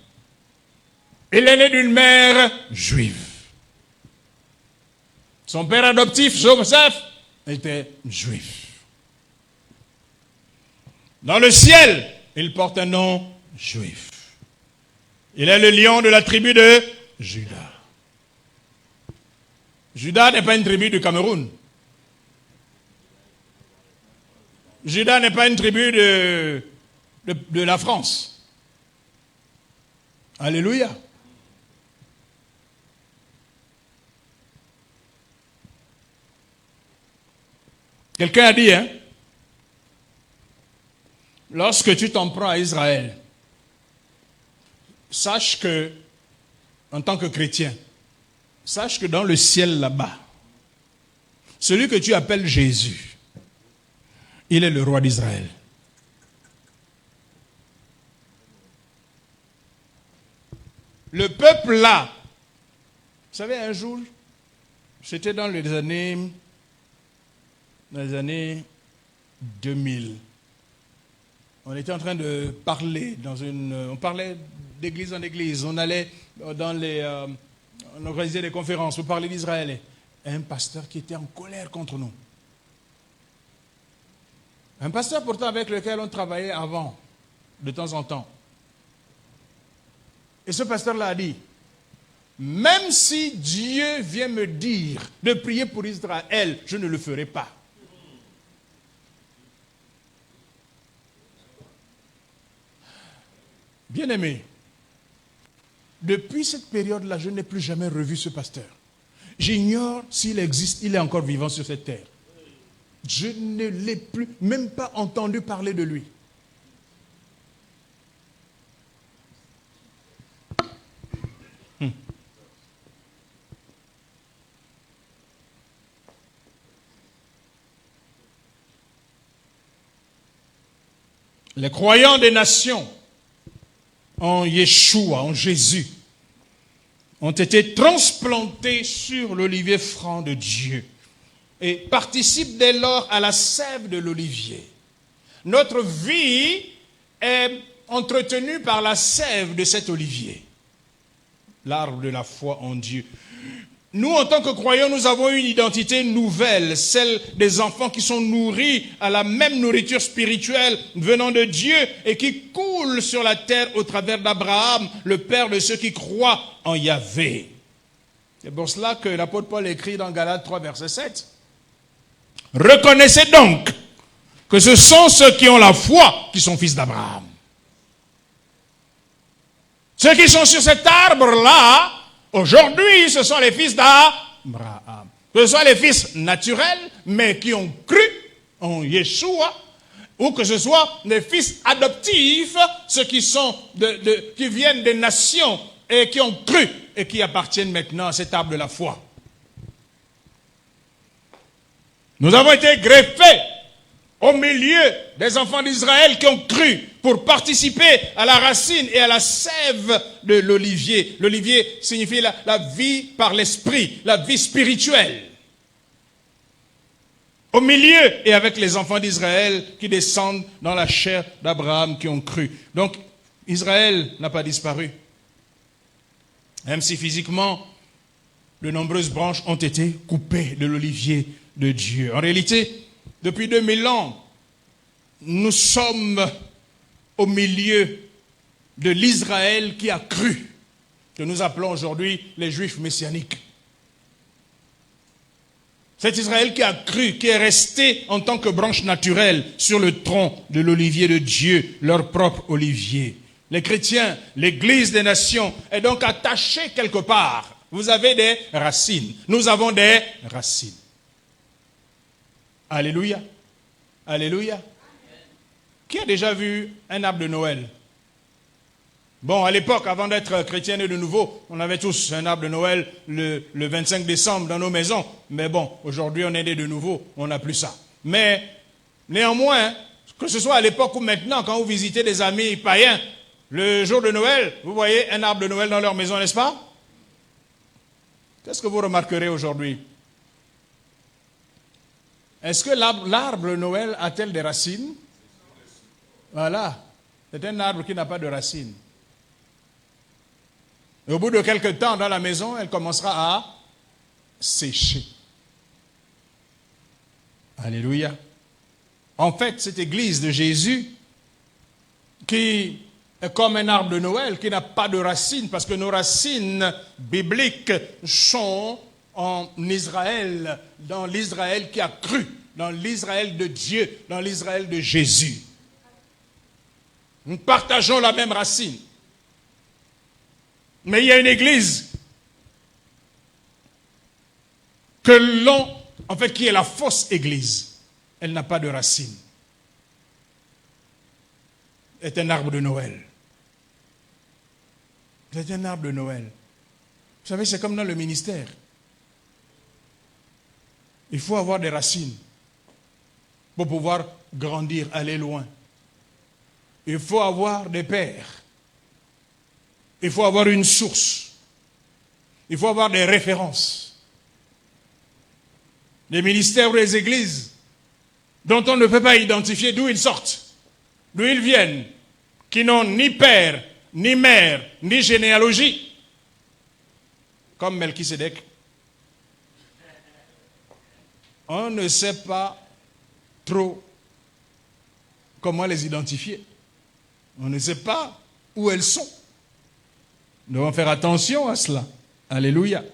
Il est né d'une mère juive. Son père adoptif, Joseph, était juif. Dans le ciel, il porte un nom juif. Il est le lion de la tribu de Juda. Juda n'est pas une tribu du Cameroun. Juda n'est pas une tribu de la France. Alléluia. Quelqu'un a dit, lorsque tu t'en prends à Israël, sache que, en tant que chrétien, sache que dans le ciel là-bas, celui que tu appelles Jésus, il est le roi d'Israël. Le peuple là, vous savez, un jour, c'était dans les années 2000. On était en train de parler on parlait d'église en église. On allait on organisait des conférences pour parler d'Israël. Un pasteur qui était en colère contre nous. Un pasteur pourtant avec lequel on travaillait avant, de temps en temps. Et ce pasteur-là a dit, même si Dieu vient me dire de prier pour Israël, je ne le ferai pas. Bien-aimé, depuis cette période-là, je n'ai plus jamais revu ce pasteur. J'ignore s'il existe, il est encore vivant sur cette terre. Je ne l'ai plus, même pas entendu parler de lui. Les croyants des nations en Yeshua, en Jésus, ont été transplantés sur l'olivier franc de Dieu et participent dès lors à la sève de l'olivier. Notre vie est entretenue par la sève de cet olivier, l'arbre de la foi en Dieu. Nous, en tant que croyants, nous avons une identité nouvelle, celle des enfants qui sont nourris à la même nourriture spirituelle venant de Dieu et qui coule sur la terre au travers d'Abraham, le père de ceux qui croient en Yahvé. C'est pour cela que l'apôtre Paul écrit dans Galates 3, verset 7. Reconnaissez donc que ce sont ceux qui ont la foi qui sont fils d'Abraham. Ceux qui sont sur cet arbre-là, aujourd'hui, ce sont les fils d'Abraham. Que ce soit les fils naturels, mais qui ont cru en Yeshua, ou que ce soit les fils adoptifs, ceux qui sont qui viennent des nations et qui ont cru et qui appartiennent maintenant à cet arbre de la foi. Nous avons été greffés au milieu des enfants d'Israël qui ont cru pour participer à la racine et à la sève de l'olivier. L'olivier signifie la vie par l'esprit, la vie spirituelle. Au milieu et avec les enfants d'Israël qui descendent dans la chair d'Abraham qui ont cru. Donc Israël n'a pas disparu. Même si physiquement, de nombreuses branches ont été coupées de l'olivier de Dieu. En réalité, depuis 2000 ans, nous sommes au milieu de l'Israël qui a cru, que nous appelons aujourd'hui les Juifs messianiques. Cet Israël qui a cru, qui est resté en tant que branche naturelle sur le tronc de l'olivier de Dieu, leur propre olivier. Les chrétiens, l'Église des nations est donc attachée quelque part. Vous avez des racines. Nous avons des racines. Alléluia. Alléluia. Qui a déjà vu un arbre de Noël? Bon, à l'époque, avant d'être chrétien et de nouveau, on avait tous un arbre de Noël le 25 décembre dans nos maisons. Mais bon, aujourd'hui, on est né de nouveau, on n'a plus ça. Mais néanmoins, que ce soit à l'époque ou maintenant, quand vous visitez des amis païens, le jour de Noël, vous voyez un arbre de Noël dans leur maison, n'est-ce pas? Qu'est-ce que vous remarquerez aujourd'hui? Est-ce que l'arbre de Noël a-t-il des racines? Voilà. C'est un arbre qui n'a pas de racines. Et au bout de quelques temps, dans la maison, elle commencera à sécher. Alléluia. En fait, cette église de Jésus, qui est comme un arbre de Noël, qui n'a pas de racines, parce que nos racines bibliques sont en Israël, dans l'Israël qui a cru, dans l'Israël de Dieu, dans l'Israël de Jésus. Nous partageons la même racine. Mais il y a une église qui est la fausse église. Elle n'a pas de racine. C'est un arbre de Noël. C'est un arbre de Noël. Vous savez, c'est comme dans le ministère. Il faut avoir des racines pour pouvoir grandir, aller loin. Il faut avoir des pères. Il faut avoir une source. Il faut avoir des références. Les ministères ou les églises dont on ne peut pas identifier d'où ils sortent, d'où ils viennent, qui n'ont ni père, ni mère, ni généalogie, comme Melchisédek. On ne sait pas trop comment les identifier. On ne sait pas où elles sont. Nous devons faire attention à cela. Alléluia.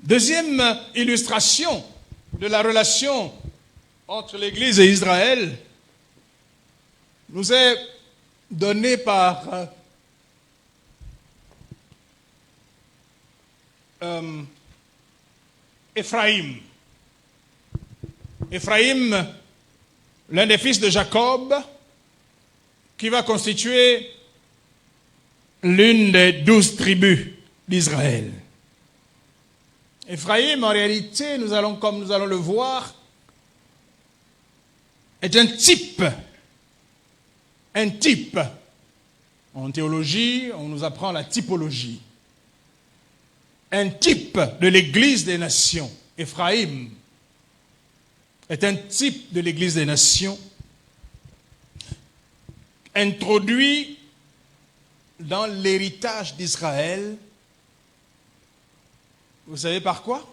Deuxième illustration de la relation entre l'Église et Israël nous est donnée par Éphraïm. Éphraïm, l'un des fils de Jacob, qui va constituer l'une des 12 tribus d'Israël. Éphraïm, en réalité, comme nous allons le voir, est un type. Un type. En théologie, on nous apprend la typologie. Un type de l'Église des nations. Éphraïm est un type de l'Église des nations, introduit dans l'héritage d'Israël. Vous savez par quoi?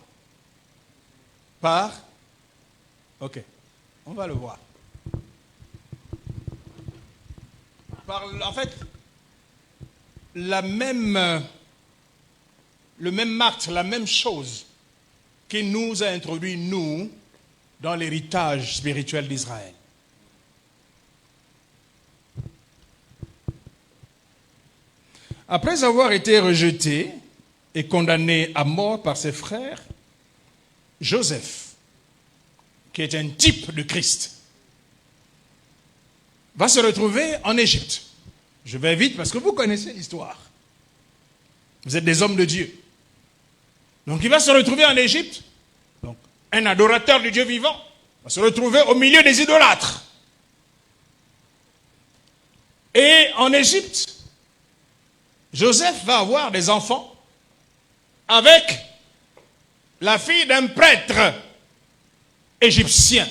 Ok, on va le voir. En fait, le même acte, la même chose qui nous a introduit, nous, dans l'héritage spirituel d'Israël. Après avoir été rejeté et condamné à mort par ses frères, Joseph, qui est un type de Christ, va se retrouver en Égypte. Je vais vite parce que vous connaissez l'histoire. Vous êtes des hommes de Dieu. Donc il va se retrouver en Égypte. Donc un adorateur du Dieu vivant va se retrouver au milieu des idolâtres. Et en Égypte, Joseph va avoir des enfants avec la fille d'un prêtre égyptien.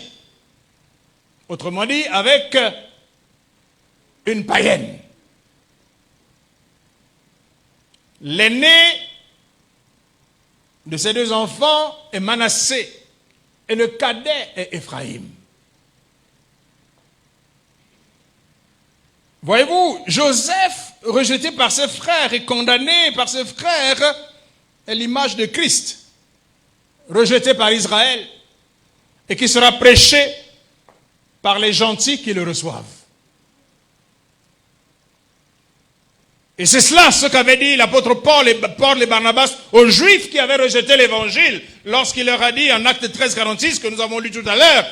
Autrement dit, avec une païenne. L'aîné de ces deux enfants est Manassé et le cadet est Éphraïm. Voyez-vous, Joseph, rejeté par ses frères et condamné par ses frères, est l'image de Christ, rejeté par Israël et qui sera prêché par les gentils qui le reçoivent. Et c'est cela ce qu'avait dit l'apôtre Paul et Barnabas aux Juifs qui avaient rejeté l'évangile lorsqu'il leur a dit en Actes 13, 46 que nous avons lu tout à l'heure.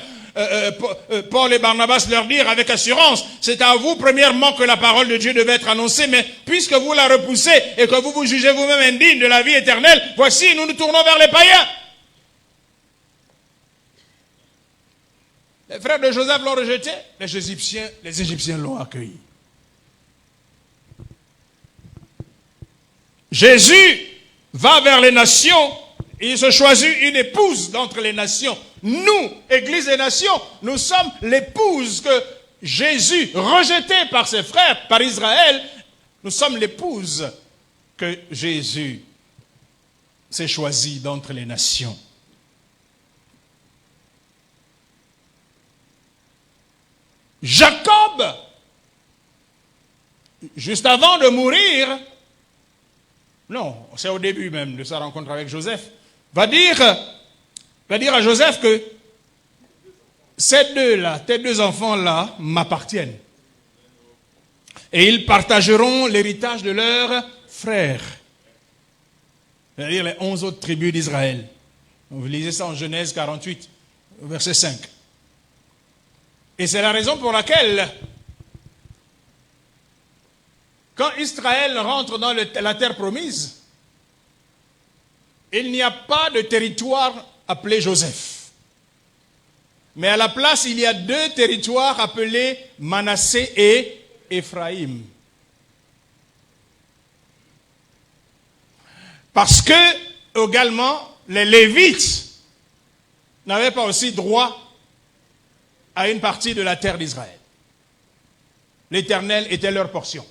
Paul et Barnabas leur dirent avec assurance, c'est à vous premièrement que la parole de Dieu devait être annoncée, mais puisque vous la repoussez et que vous vous jugez vous-même indigne de la vie éternelle, voici nous nous tournons vers les païens. Les frères de Joseph l'ont rejeté, les Égyptiens l'ont accueilli. Jésus va vers les nations, il se choisit une épouse d'entre les nations. Nous, Église des nations, nous sommes l'épouse que Jésus, rejeté par ses frères, par Israël, nous sommes l'épouse que Jésus s'est choisie d'entre les nations. Jacob, juste avant de mourir, non, c'est au début même de sa rencontre avec Joseph, va dire à Joseph que ces deux-là, tes deux enfants-là m'appartiennent. Et ils partageront l'héritage de leurs frères. C'est-à-dire les 11 autres tribus d'Israël. Vous lisez ça en Genèse 48, verset 5. Et c'est la raison pour laquelle, quand Israël rentre dans la terre promise, il n'y a pas de territoire appelé Joseph. Mais à la place, il y a deux territoires appelés Manassé et Éphraïm. Parce que, également, les Lévites n'avaient pas aussi droit à une partie de la terre d'Israël. L'Éternel était leur portion.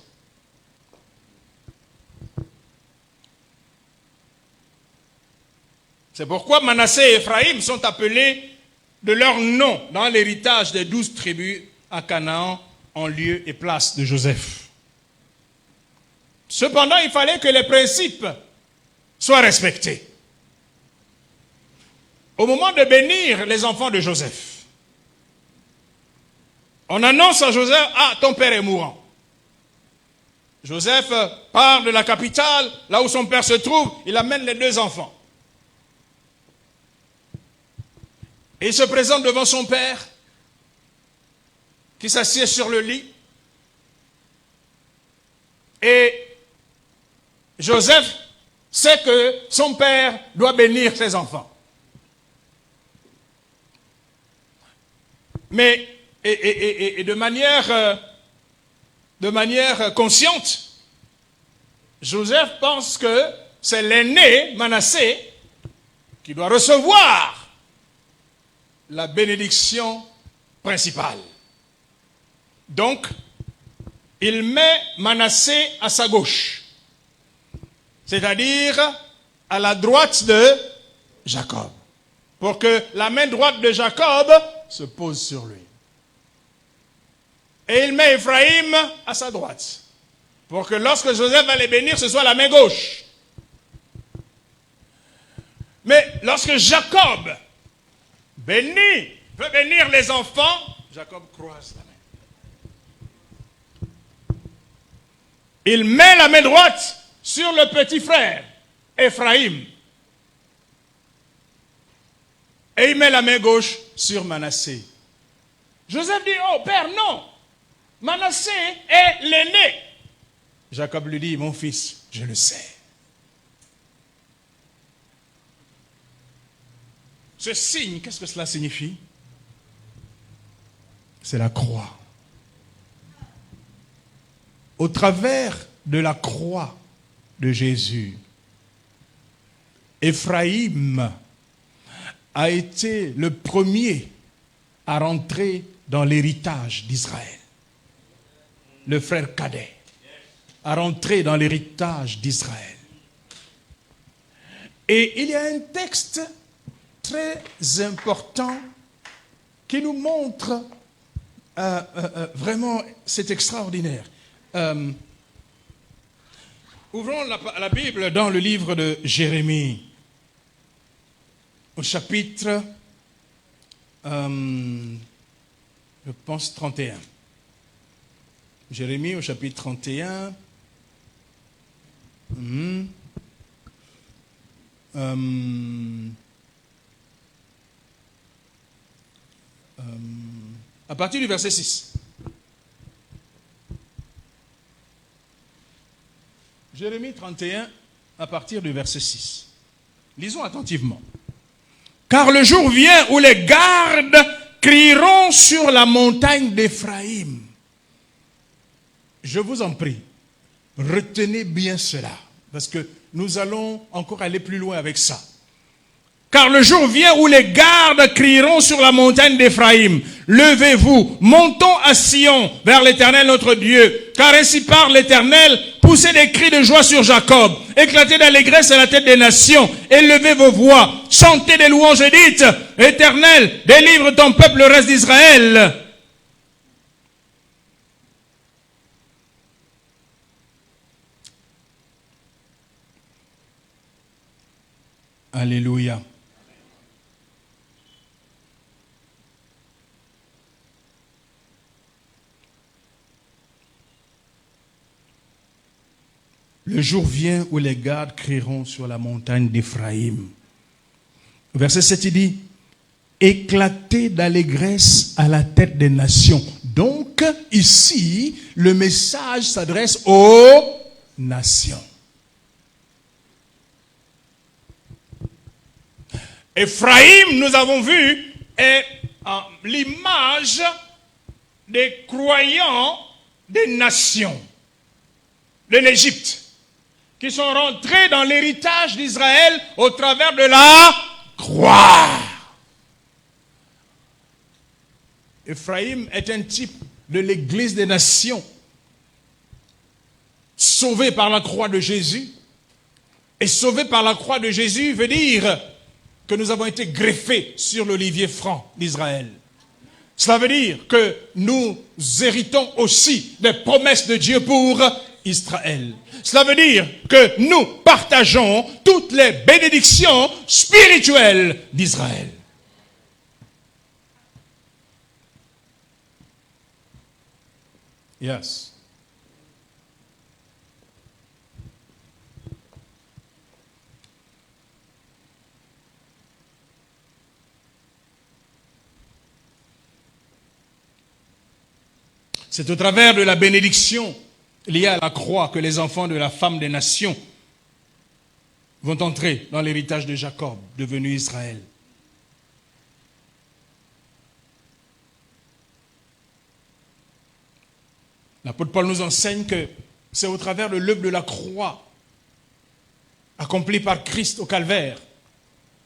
C'est pourquoi Manassé et Éphraïm sont appelés de leur nom dans l'héritage des 12 tribus à Canaan en lieu et place de Joseph. Cependant, il fallait que les principes soient respectés. Au moment de bénir les enfants de Joseph, on annonce à Joseph, ah, ton père est mourant. Joseph part de la capitale, là où son père se trouve, il amène les deux enfants. Et il se présente devant son père, qui s'assied sur le lit. Et Joseph sait que son père doit bénir ses enfants. Mais et de manière consciente, Joseph pense que c'est l'aîné, Manassé, qui doit recevoir la bénédiction principale. Donc, il met Manassé à sa gauche, c'est-à-dire à la droite de Jacob, pour que la main droite de Jacob se pose sur lui. Et il met Éphraïm à sa droite, pour que lorsque Joseph va les bénir, ce soit la main gauche. Mais lorsque Jacob peut bénir les enfants, Jacob croise la main. Il met la main droite sur le petit frère, Éphraïm. Et il met la main gauche sur Manassé. Joseph dit, oh père, non. Manassé est l'aîné. Jacob lui dit, mon fils, je le sais. Ce signe, qu'est-ce que cela signifie? C'est la croix. Au travers de la croix de Jésus, Éphraïm a été le premier à rentrer dans l'héritage d'Israël. Le frère cadet a rentré dans l'héritage d'Israël. Et il y a un texte très important qui nous montre vraiment, c'est extraordinaire. Ouvrons la Bible dans le livre de Jérémie, au chapitre, je pense, 31. Jérémie au chapitre 31. À partir du verset 6. Jérémie 31, à partir du verset 6. Lisons attentivement. Car le jour vient où les gardes crieront sur la montagne d'Éphraïm. Je vous en prie, retenez bien cela. Parce que nous allons encore aller plus loin avec ça. Car le jour vient où les gardes crieront sur la montagne d'Éphraïm. Levez-vous, montons à Sion vers l'Éternel notre Dieu. Car ainsi parle l'Éternel, poussez des cris de joie sur Jacob. Éclatez d'allégresse à la tête des nations. Élevez vos voix, chantez des louanges et dites, Éternel, délivre ton peuple, le reste d'Israël. Alléluia. Le jour vient où les gardes crieront sur la montagne d'Éphraïm. Verset 7, il dit, éclatez d'allégresse à la tête des nations. Donc, ici, le message s'adresse aux nations. Éphraïm, nous avons vu, est l'image des croyants des nations de l'Égypte, qui sont rentrés dans l'héritage d'Israël au travers de la croix. Éphraïm est un type de l'église des nations, sauvé par la croix de Jésus. Et sauvé par la croix de Jésus veut dire que nous avons été greffés sur l'olivier franc d'Israël. Cela veut dire que nous héritons aussi des promesses de Dieu pour Israël. Cela veut dire que nous partageons toutes les bénédictions spirituelles d'Israël. Yes. C'est au travers de la bénédiction liée à la croix que les enfants de la femme des nations vont entrer dans l'héritage de Jacob, devenu Israël. L'apôtre Paul nous enseigne que c'est au travers de l'œuvre de la croix accomplie par Christ au calvaire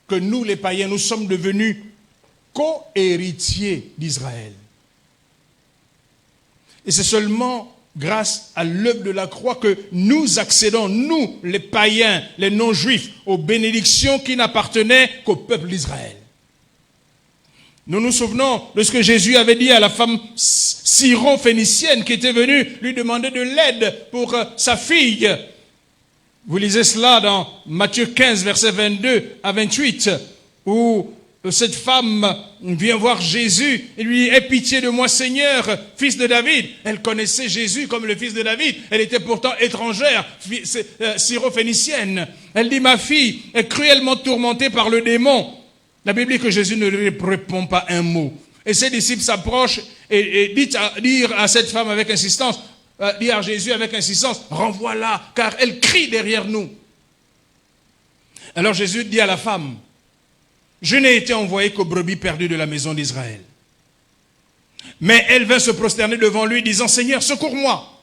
que nous, les païens, nous sommes devenus co-héritiers d'Israël. Et c'est seulement grâce à l'œuvre de la croix que nous accédons, nous, les païens, les non-juifs, aux bénédictions qui n'appartenaient qu'au peuple d'Israël. Nous nous souvenons de ce que Jésus avait dit à la femme syro-phénicienne qui était venue lui demander de l'aide pour sa fille. Vous lisez cela dans Matthieu 15, versets 22 à 28, où cette femme vient voir Jésus et lui dit, aie pitié de moi Seigneur, fils de David. Elle connaissait Jésus comme le fils de David. Elle était pourtant étrangère, syro-phénicienne. Elle dit, ma fille est cruellement tourmentée par le démon. La Bible dit que Jésus ne lui répond pas un mot. Et ses disciples s'approchent et dire à cette femme avec insistance, dire à Jésus avec insistance, renvoie-la, car elle crie derrière nous. Alors Jésus dit à la femme, je n'ai été envoyé qu'aux brebis perdues de la maison d'Israël. Mais elle vint se prosterner devant lui, disant, Seigneur, secours-moi.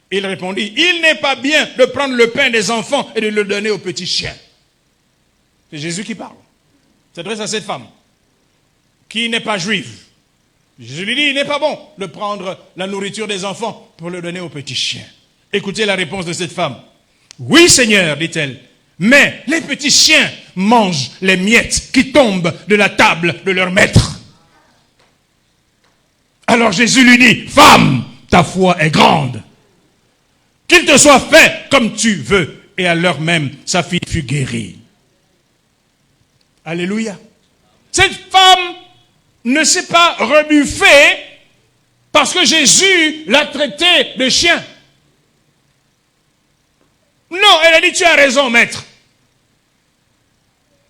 Il répondit, il n'est pas bien de prendre le pain des enfants et de le donner aux petits chiens. C'est Jésus qui parle. Il s'adresse à cette femme qui n'est pas juive. Jésus lui dit, il n'est pas bon de prendre la nourriture des enfants pour le donner aux petits chiens. Écoutez la réponse de cette femme. Oui, Seigneur, dit-elle, mais les petits chiens mangent les miettes qui tombent de la table de leur maître. Alors Jésus lui dit, femme, ta foi est grande. Qu'il te soit fait comme tu veux. Et à l'heure même, sa fille fut guérie. Alléluia. Cette femme ne s'est pas rebuffée parce que Jésus l'a traitée de chien. Non, elle a dit, tu as raison, maître.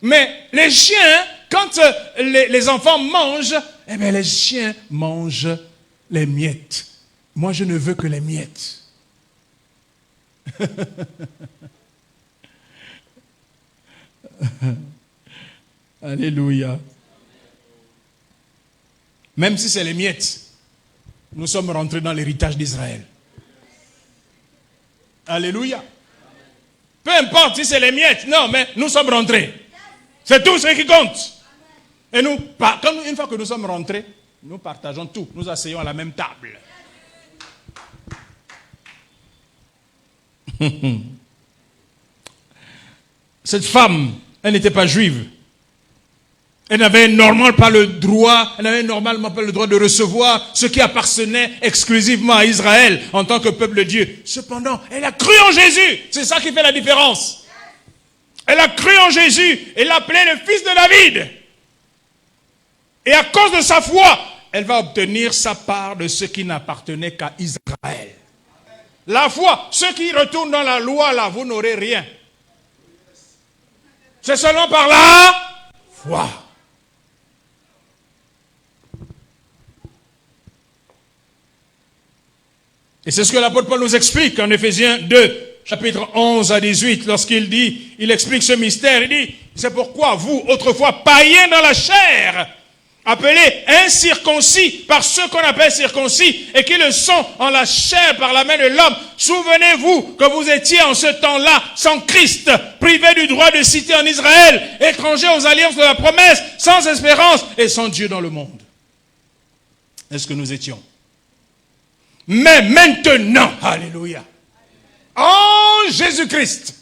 Mais les chiens, quand les enfants mangent, eh bien les chiens mangent les miettes. Moi, je ne veux que les miettes. Alléluia. Même si c'est les miettes, nous sommes rentrés dans l'héritage d'Israël. Alléluia. Peu importe si c'est les miettes. Non, mais nous sommes rentrés. C'est tout ce qui compte. Et nous, une fois que nous sommes rentrés, nous partageons tout. Nous asseyons à la même table. Cette femme, elle n'était pas juive. Elle n'avait normalement pas le droit de recevoir ce qui appartenait exclusivement à Israël en tant que peuple de Dieu. Cependant, elle a cru en Jésus. C'est ça qui fait la différence. Elle a cru en Jésus et l'a appelé le fils de David. Et à cause de sa foi, elle va obtenir sa part de ce qui n'appartenait qu'à Israël. La foi, ceux qui retournent dans la loi, là, vous n'aurez rien. C'est seulement par la foi. Et c'est ce que l'apôtre Paul nous explique en Éphésiens 2, chapitre 11 à 18, lorsqu'il dit, il explique ce mystère, il dit, c'est pourquoi vous, autrefois païens dans la chair, appelés incirconcis par ceux qu'on appelle circoncis, et qui le sont en la chair par la main de l'homme, souvenez-vous que vous étiez en ce temps-là sans Christ, privés du droit de cité en Israël, étrangers aux alliances de la promesse, sans espérance et sans Dieu dans le monde. Est-ce que nous étions? Mais maintenant, alléluia, en Jésus-Christ,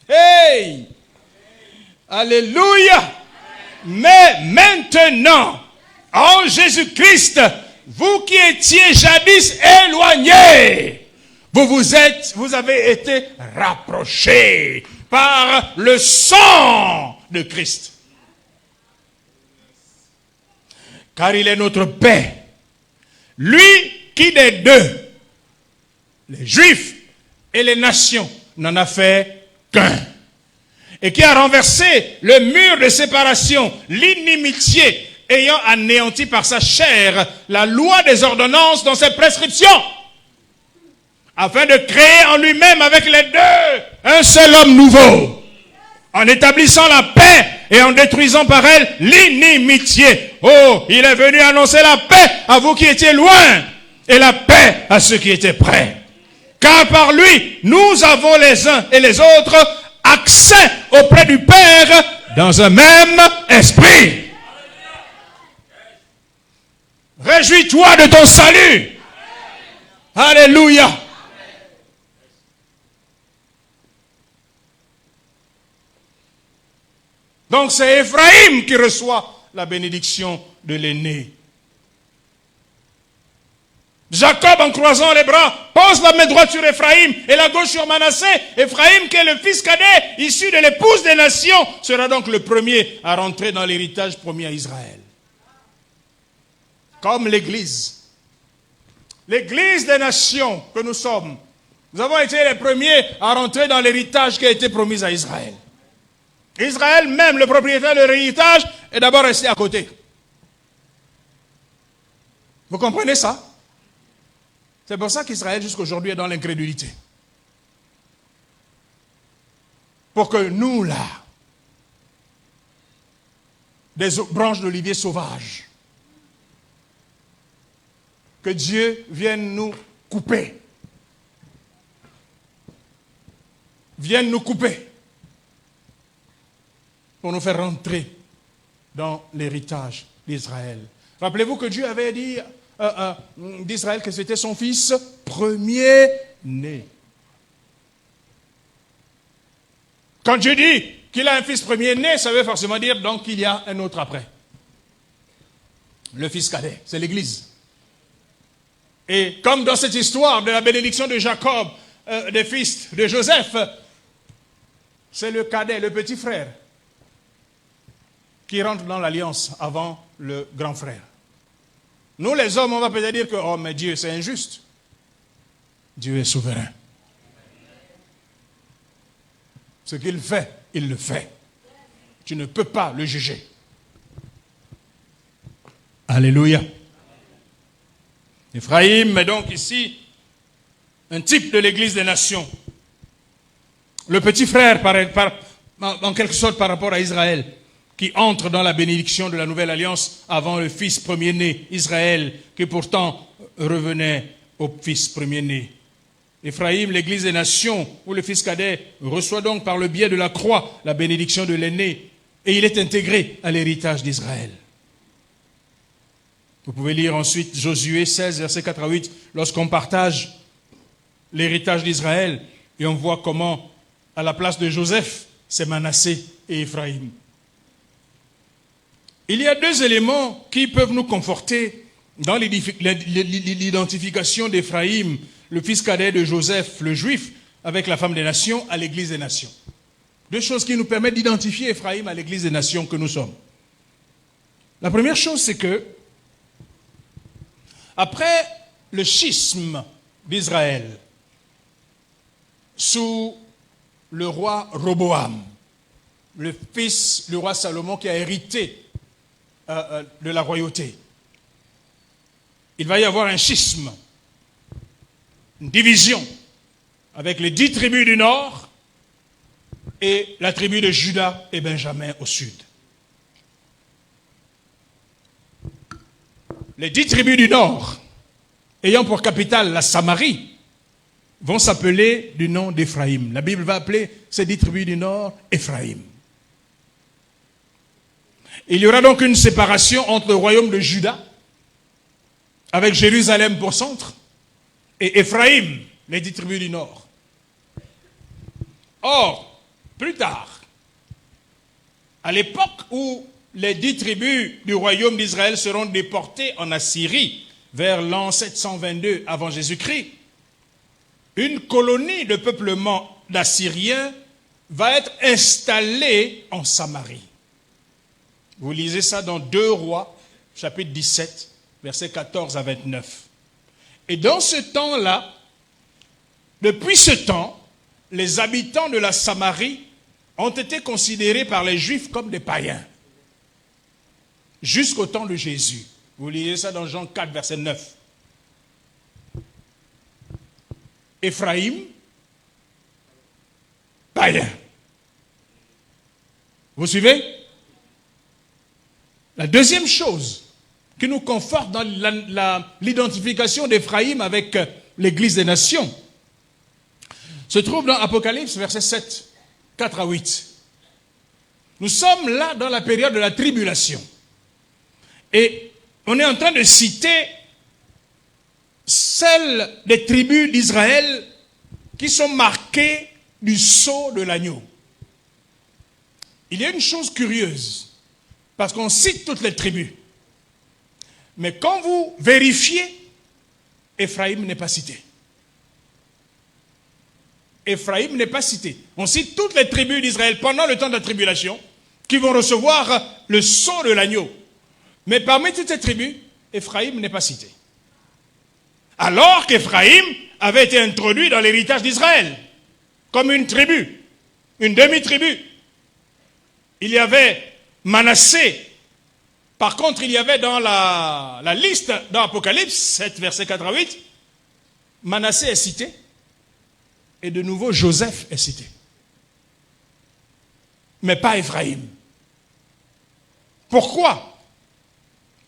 hey, alléluia, mais maintenant, en Jésus-Christ, vous qui étiez jadis éloignés, vous avez été rapprochés par le sang de Christ. Car il est notre paix. Lui qui des deux, les Juifs et les nations, n'en a fait qu'un. Et qui a renversé le mur de séparation, l'inimitié, ayant anéanti par sa chair la loi des ordonnances dans ses prescriptions, afin de créer en lui-même avec les deux un seul homme nouveau, en établissant la paix et en détruisant par elle l'inimitié. Oh, il est venu annoncer la paix à vous qui étiez loin, et la paix à ceux qui étaient près. Car par lui, nous avons les uns et les autres accès auprès du Père dans un même esprit. Réjouis-toi de ton salut. Alléluia. Donc c'est Ephraïm qui reçoit la bénédiction de l'aîné. Jacob, en croisant les bras, pose la main droite sur Ephraïm et la gauche sur Manassé. Ephraïm, qui est le fils cadet, issu de l'épouse des nations, sera donc le premier à rentrer dans l'héritage promis à Israël. Comme l'Église. L'Église des nations que nous sommes. Nous avons été les premiers à rentrer dans l'héritage qui a été promis à Israël. Israël, même le propriétaire de l'héritage, est d'abord resté à côté. Vous comprenez ça? C'est pour ça qu'Israël jusqu'aujourd'hui est dans l'incrédulité. Pour que nous, là, des branches d'olivier sauvages, que Dieu vienne nous couper. Vienne nous couper. Pour nous faire rentrer dans l'héritage d'Israël. Rappelez-vous que Dieu avait dit d'Israël que c'était son fils premier-né. Quand Dieu dit qu'il a un fils premier-né, ça veut forcément dire donc qu'il y a un autre après. Le fils cadet, c'est l'Église. Et comme dans cette histoire de la bénédiction de Jacob, des fils de Joseph, c'est le cadet, le petit frère, qui rentre dans l'alliance avant le grand frère. Nous les hommes, on va peut-être dire que oh mais Dieu c'est injuste. Dieu est souverain. Ce qu'il fait, il le fait. Tu ne peux pas le juger. Alléluia. Ephraïm est donc ici un type de l'église des nations. Le petit frère, en quelque sorte par rapport à Israël, qui entre dans la bénédiction de la nouvelle alliance avant le fils premier-né, Israël, qui pourtant revenait au fils premier-né. Éphraïm, l'église des nations, où le fils cadet reçoit donc par le biais de la croix la bénédiction de l'aîné, et il est intégré à l'héritage d'Israël. Vous pouvez lire ensuite Josué 16, versets 4 à 8, lorsqu'on partage l'héritage d'Israël, et on voit comment, à la place de Joseph, c'est Manassé et Éphraïm. Il y a deux éléments qui peuvent nous conforter dans l'identification d'Éphraïm, le fils cadet de Joseph, le juif, avec la femme des nations, à l'église des nations. Deux choses qui nous permettent d'identifier Éphraïm à l'église des nations que nous sommes. La première chose, c'est que, après le schisme d'Israël, sous le roi Roboam, le fils du roi Salomon qui a hérité de la royauté, il va y avoir un schisme, une division avec les 10 tribus du nord et la tribu de Juda et Benjamin au sud. Les 10 tribus du nord, ayant pour capitale la Samarie, vont s'appeler du nom d'Éphraïm. La Bible va appeler ces 10 tribus du nord Éphraïm. Il y aura donc une séparation entre le royaume de Juda, avec Jérusalem pour centre, et Éphraïm, les 10 tribus du nord. Or, plus tard, à l'époque où les 10 tribus du royaume d'Israël seront déportées en Assyrie, vers l'an 722 avant Jésus-Christ, une colonie de peuplement d'Assyriens va être installée en Samarie. Vous lisez ça dans 2 Rois, chapitre 17, versets 14 à 29. Et dans ce temps-là, depuis ce temps, les habitants de la Samarie ont été considérés par les Juifs comme des païens, jusqu'au temps de Jésus. Vous lisez ça dans Jean 4, verset 9. Éphraïm, païen. Vous suivez? La deuxième chose qui nous conforte dans l'identification d'Éphraïm avec l'Église des nations se trouve dans Apocalypse, verset 7, 4 à 8. Nous sommes là dans la période de la tribulation. Et on est en train de citer celles des tribus d'Israël qui sont marquées du sceau de l'agneau. Il y a une chose curieuse, parce qu'on cite toutes les tribus. Mais quand vous vérifiez, Éphraïm n'est pas cité. Éphraïm n'est pas cité. On cite toutes les tribus d'Israël pendant le temps de la tribulation qui vont recevoir le sceau de l'agneau. Mais parmi toutes ces tribus, Éphraïm n'est pas cité. Alors qu'Éphraïm avait été introduit dans l'héritage d'Israël comme une tribu, une demi-tribu. Il y avait Manassé. Par contre, il y avait dans la liste dans Apocalypse 7, verset 4 à 8, Manassé est cité et de nouveau Joseph est cité. Mais pas Éphraïm. Pourquoi?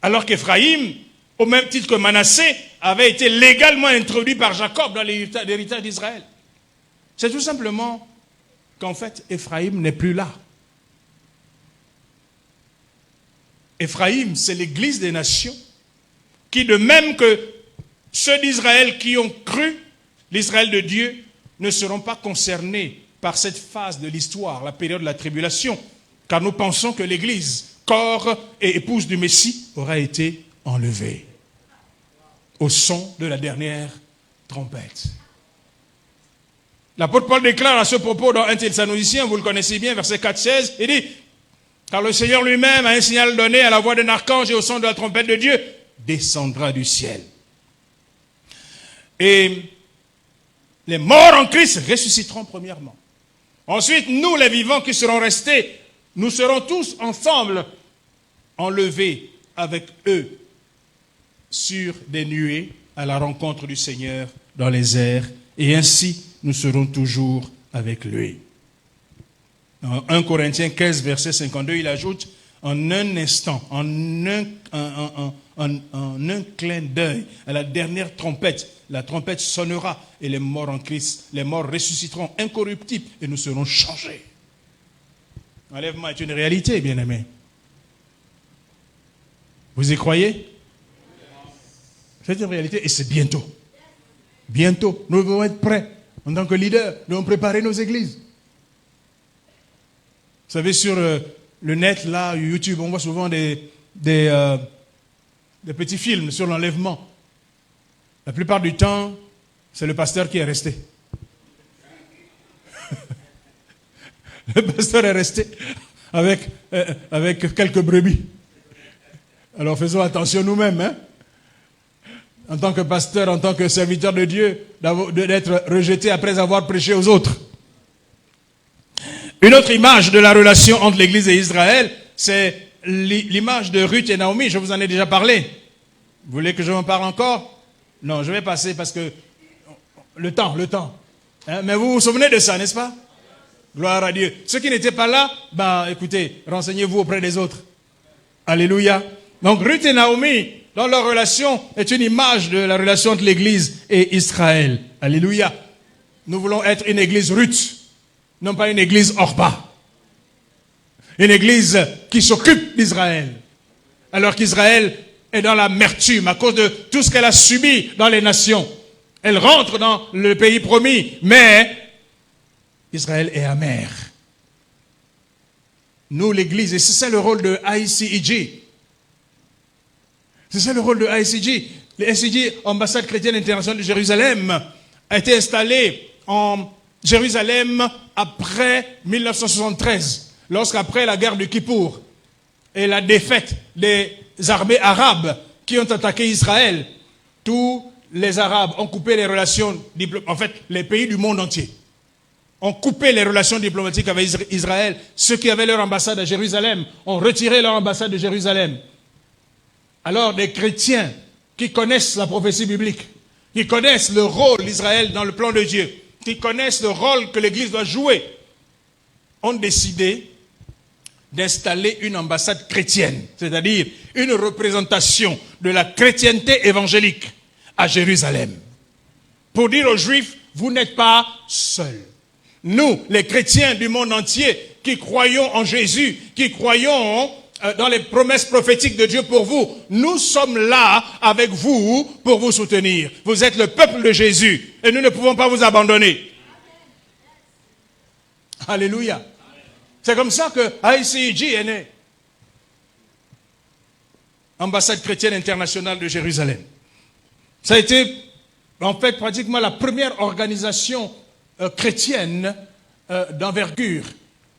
Alors qu'Éphraïm, au même titre que Manassé, avait été légalement introduit par Jacob dans l'héritage d'Israël. C'est tout simplement qu'en fait, Éphraïm n'est plus là. Éphraïm, c'est l'église des nations qui, de même que ceux d'Israël qui ont cru l'Israël de Dieu, ne seront pas concernés par cette phase de l'histoire, la période de la tribulation, car nous pensons que l'église, corps et épouse du Messie, aura été enlevée au son de la dernière trompette. L'apôtre Paul déclare à ce propos dans 1 Thessaloniciens, vous le connaissez bien, verset 4-16, il dit: car le Seigneur lui-même a un signal donné à la voix d'un archange et au son de la trompette de Dieu, descendra du ciel. Et les morts en Christ ressusciteront premièrement. Ensuite, nous, les vivants qui serons restés, nous serons tous ensemble enlevés avec eux sur des nuées à la rencontre du Seigneur dans les airs. Et ainsi, nous serons toujours avec lui. Dans 1 Corinthiens 15, verset 52, il ajoute: en un instant, en un clin d'œil, à la dernière trompette, la trompette sonnera et les morts en Christ, les morts ressusciteront incorruptibles et nous serons changés. L'enlèvement est une réalité, bien-aimés. Vous y croyez? C'est une réalité et c'est bientôt. Bientôt, nous devons être prêts. En tant que leaders, nous devons préparer nos églises. Vous savez, sur le net, là, YouTube, on voit souvent des petits films sur l'enlèvement. La plupart du temps, c'est le pasteur qui est resté. Le pasteur est resté avec quelques brebis. Alors faisons attention nous-mêmes, hein? En tant que pasteur, en tant que serviteur de Dieu, d'être rejeté après avoir prêché aux autres. Une autre image de la relation entre l'Église et Israël, c'est l'image de Ruth et Naomi. Je vous en ai déjà parlé. Vous voulez que je m'en parle encore? Non, je vais passer parce que le temps. Hein? Mais vous vous souvenez de ça, n'est-ce pas? Gloire à Dieu. Ceux qui n'étaient pas là, écoutez, renseignez-vous auprès des autres. Alléluia. Donc Ruth et Naomi, dans leur relation, est une image de la relation entre l'Église et Israël. Alléluia. Nous voulons être une Église Ruth, non pas une Église Orpa. Une Église qui s'occupe d'Israël. Alors qu'Israël est dans l'amertume à cause de tout ce qu'elle a subi dans les nations. Elle rentre dans le pays promis, mais Israël est amer. Nous, l'Église, et c'est ça le rôle de ICEG. C'est ça le rôle de ICG. L'ICG, Ambassade chrétienne internationale de Jérusalem, a été installée en Jérusalem après 1973, lorsqu'après la guerre de Kippour et la défaite des armées arabes qui ont attaqué Israël, tous les Arabes ont coupé les relations diplomatiques, en fait, les pays du monde entier ont coupé les relations diplomatiques avec Israël. Ceux qui avaient leur ambassade à Jérusalem ont retiré leur ambassade de Jérusalem. Alors des chrétiens qui connaissent la prophétie biblique, qui connaissent le rôle d'Israël dans le plan de Dieu, qui connaissent le rôle que l'Église doit jouer, ont décidé d'installer une ambassade chrétienne, c'est-à-dire une représentation de la chrétienté évangélique à Jérusalem. Pour dire aux Juifs, vous n'êtes pas seuls. Nous, les chrétiens du monde entier, qui croyons en Jésus, qui croyons dans les promesses prophétiques de Dieu pour vous, nous sommes là avec vous pour vous soutenir. Vous êtes le peuple de Jésus et nous ne pouvons pas vous abandonner. Alléluia. C'est comme ça que ICEG est né. Ambassade chrétienne internationale de Jérusalem. Ça a été en fait pratiquement la première organisation chrétienne d'envergure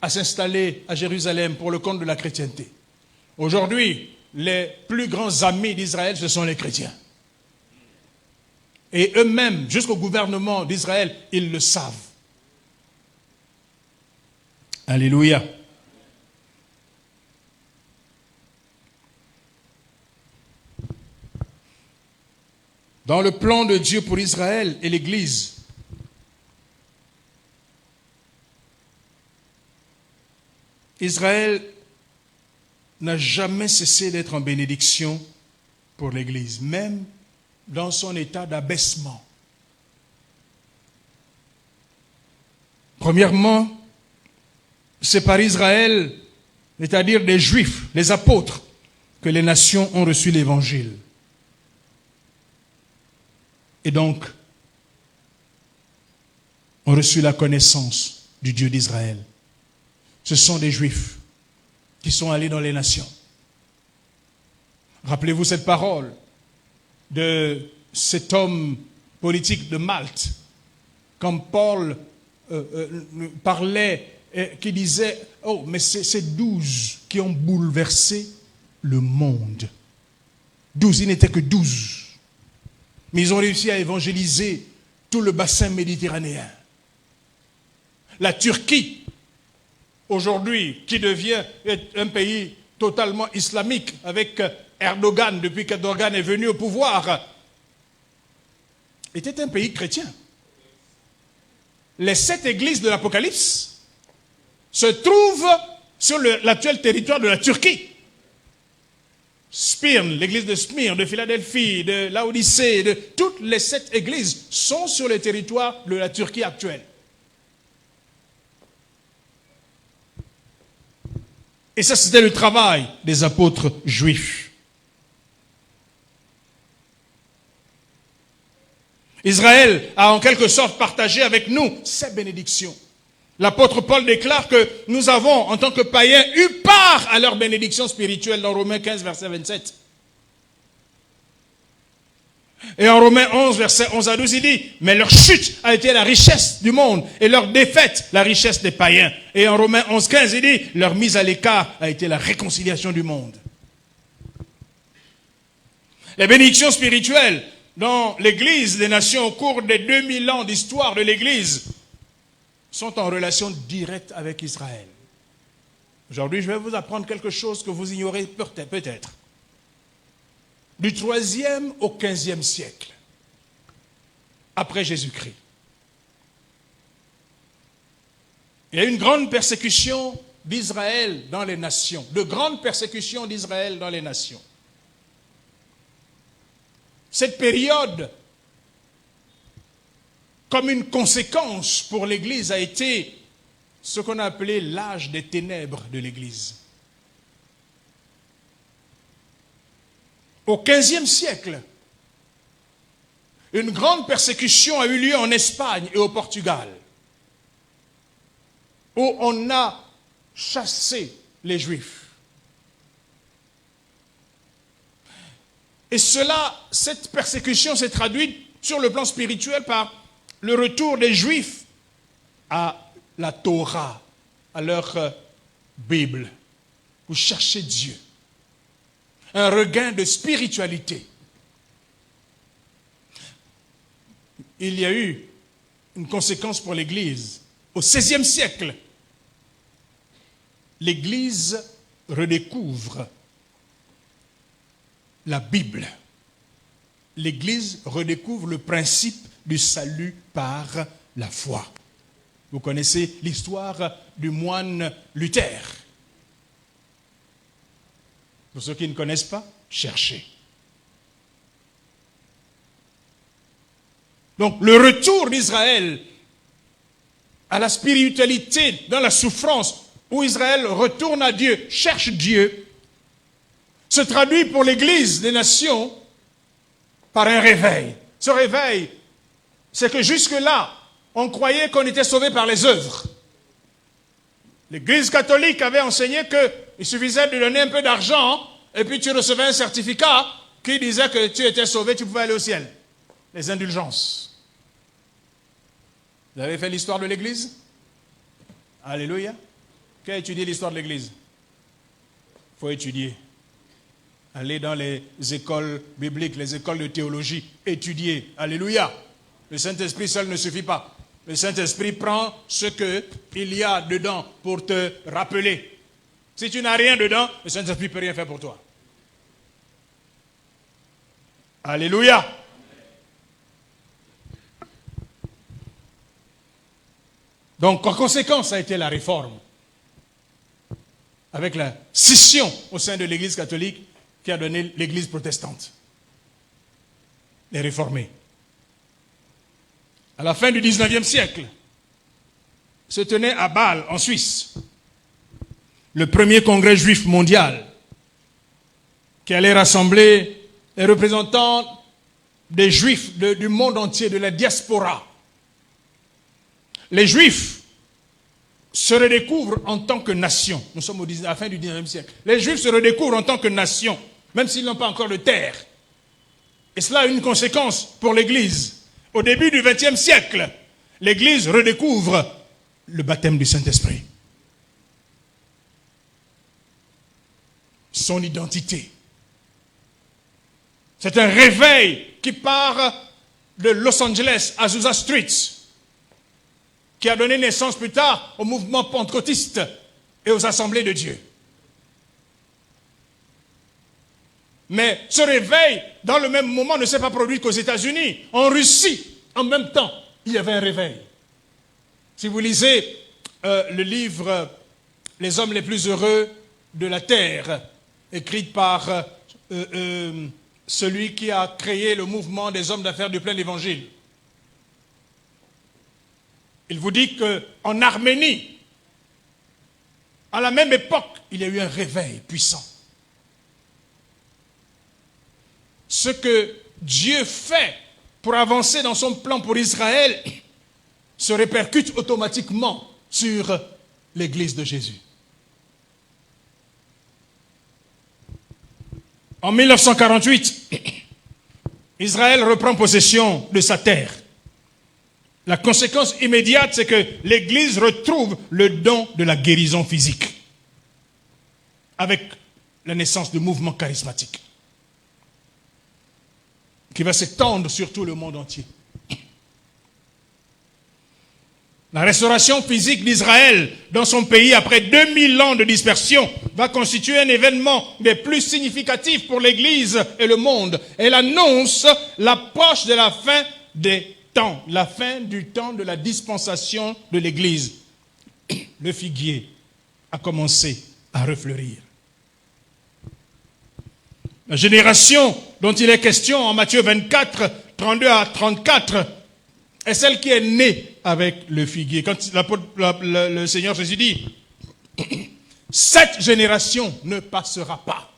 à s'installer à Jérusalem pour le compte de la chrétienté. Aujourd'hui, les plus grands amis d'Israël, ce sont les chrétiens. Et eux-mêmes, jusqu'au gouvernement d'Israël, ils le savent. Alléluia. Dans le plan de Dieu pour Israël et l'Église, Israël n'a jamais cessé d'être en bénédiction pour l'Église, même dans son état d'abaissement. Premièrement, c'est par Israël, c'est-à-dire des Juifs, les apôtres, que les nations ont reçu l'Évangile. Et donc, ont reçu la connaissance du Dieu d'Israël. Ce sont des Juifs qui sont allés dans les nations. Rappelez-vous cette parole de cet homme politique de Malte, quand Paul parlait, qui disait, oh, mais c'est 12 qui ont bouleversé le monde. 12, il n'était que 12. Mais ils ont réussi à évangéliser tout le bassin méditerranéen. La Turquie, aujourd'hui, qui devient un pays totalement islamique, avec Erdogan, depuis qu'Erdogan est venu au pouvoir, était un pays chrétien. Les 7 églises de l'Apocalypse se trouvent sur l'actuel territoire de la Turquie. Smyrne, l'église de Smyrne, de Philadelphie, de Laodicée, de toutes les 7 églises sont sur le territoire de la Turquie actuelle. Et ça, c'était le travail des apôtres juifs. Israël a en quelque sorte partagé avec nous ces bénédictions. L'apôtre Paul déclare que nous avons, en tant que païens, eu part à leur bénédiction spirituelle dans Romains 15, verset 27. Et en Romains 11, verset 11 à 12, il dit, mais leur chute a été la richesse du monde et leur défaite, la richesse des païens. Et en Romains 11, 15, il dit, leur mise à l'écart a été la réconciliation du monde. Les bénédictions spirituelles dans l'Église des nations au cours des 2000 ans d'histoire de l'Église sont en relation directe avec Israël. Aujourd'hui, je vais vous apprendre quelque chose que vous ignorez peut-être. Du 3e au 15e siècle, après Jésus-Christ, il y a eu une grande persécution d'Israël dans les nations, de grandes persécutions d'Israël dans les nations. Cette période, comme une conséquence pour l'Église, a été ce qu'on a appelé l'âge des ténèbres de l'Église. Au XVe siècle, une grande persécution a eu lieu en Espagne et au Portugal, où on a chassé les Juifs. Et cette persécution s'est traduite sur le plan spirituel par le retour des Juifs à la Torah, à leur Bible, pour chercher Dieu. Un regain de spiritualité. Il y a eu une conséquence pour l'Église. Au XVIe siècle, l'Église redécouvre la Bible. L'Église redécouvre le principe du salut par la foi. Vous connaissez l'histoire du moine Luther. Pour ceux qui ne connaissent pas, cherchez. Donc, le retour d'Israël à la spiritualité dans la souffrance, où Israël retourne à Dieu, cherche Dieu, se traduit pour l'Église des nations par un réveil. Ce réveil, c'est que jusque-là, on croyait qu'on était sauvé par les œuvres. L'Église catholique avait enseigné qu'il suffisait de donner un peu d'argent et puis tu recevais un certificat qui disait que tu étais sauvé, tu pouvais aller au ciel. Les indulgences. Vous avez fait l'histoire de l'Église? Alléluia. Qui a étudié l'histoire de l'Église? Il faut étudier. Allez dans les écoles bibliques, les écoles de théologie, étudier. Alléluia. Le Saint-Esprit seul ne suffit pas. Le Saint-Esprit prend ce qu'il y a dedans pour te rappeler. Si tu n'as rien dedans, le Saint-Esprit ne peut rien faire pour toi. Alléluia. Donc, en conséquence, ça a été la réforme. Avec la scission au sein de l'Église catholique qui a donné l'Église protestante. Les réformés. À la fin du 19e siècle, se tenait à Bâle, en Suisse, le premier congrès juif mondial qui allait rassembler les représentants des juifs du monde entier, de la diaspora. Les juifs se redécouvrent en tant que nation. Nous sommes à la fin du 19e siècle. Les juifs se redécouvrent en tant que nation, même s'ils n'ont pas encore de terre. Et cela a une conséquence pour l'Église. Au début du XXe siècle, l'Église redécouvre le baptême du Saint-Esprit. Son identité. C'est un réveil qui part de Los Angeles, Azusa Street, qui a donné naissance plus tard au mouvement pentecôtiste et aux assemblées de Dieu. Mais ce réveil, dans le même moment, ne s'est pas produit qu'aux États-Unis. En Russie, en même temps, il y avait un réveil. Si vous lisez le livre « Les hommes les plus heureux de la terre », écrit par celui qui a créé le mouvement des hommes d'affaires du plein évangile. Il vous dit qu'en Arménie, à la même époque, il y a eu un réveil puissant. Ce que Dieu fait pour avancer dans son plan pour Israël se répercute automatiquement sur l'Église de Jésus. En 1948, Israël reprend possession de sa terre. La conséquence immédiate, c'est que l'Église retrouve le don de la guérison physique avec la naissance du mouvement charismatique qui va s'étendre sur tout le monde entier. La restauration physique d'Israël dans son pays après 2000 ans de dispersion va constituer un événement des plus significatifs pour l'Église et le monde. Elle annonce l'approche de la fin des temps, la fin du temps de la dispensation de l'Église. Le figuier a commencé à refleurir. La génération dont il est question en Matthieu 24, 32 à 34, est celle qui est née avec le figuier. Quand le Seigneur Jésus dit, cette génération ne passera pas.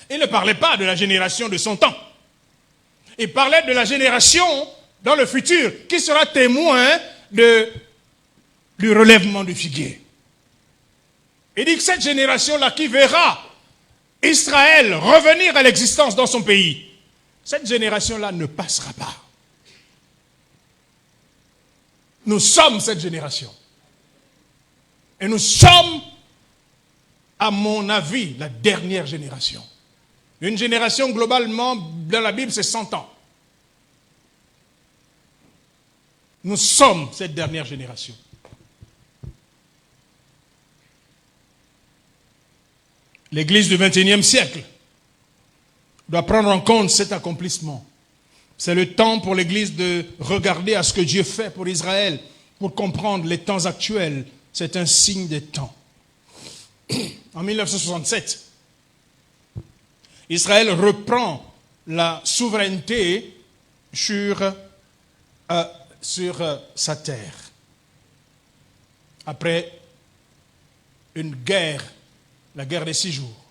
Il ne parlait pas de la génération de son temps. Il parlait de la génération dans le futur qui sera témoin du relèvement du figuier. Il dit que cette génération-là qui verra Israël revenir à l'existence dans son pays, cette génération-là ne passera pas. Nous sommes cette génération. Et nous sommes, à mon avis, la dernière génération. Une génération, globalement, dans la Bible, c'est 100 ans. Nous sommes cette dernière génération. L'Église du XXIe siècle doit prendre en compte cet accomplissement. C'est le temps pour l'Église de regarder à ce que Dieu fait pour Israël, pour comprendre les temps actuels. C'est un signe des temps. En 1967, Israël reprend la souveraineté sur sa terre. Après une guerre, la guerre des 6 jours.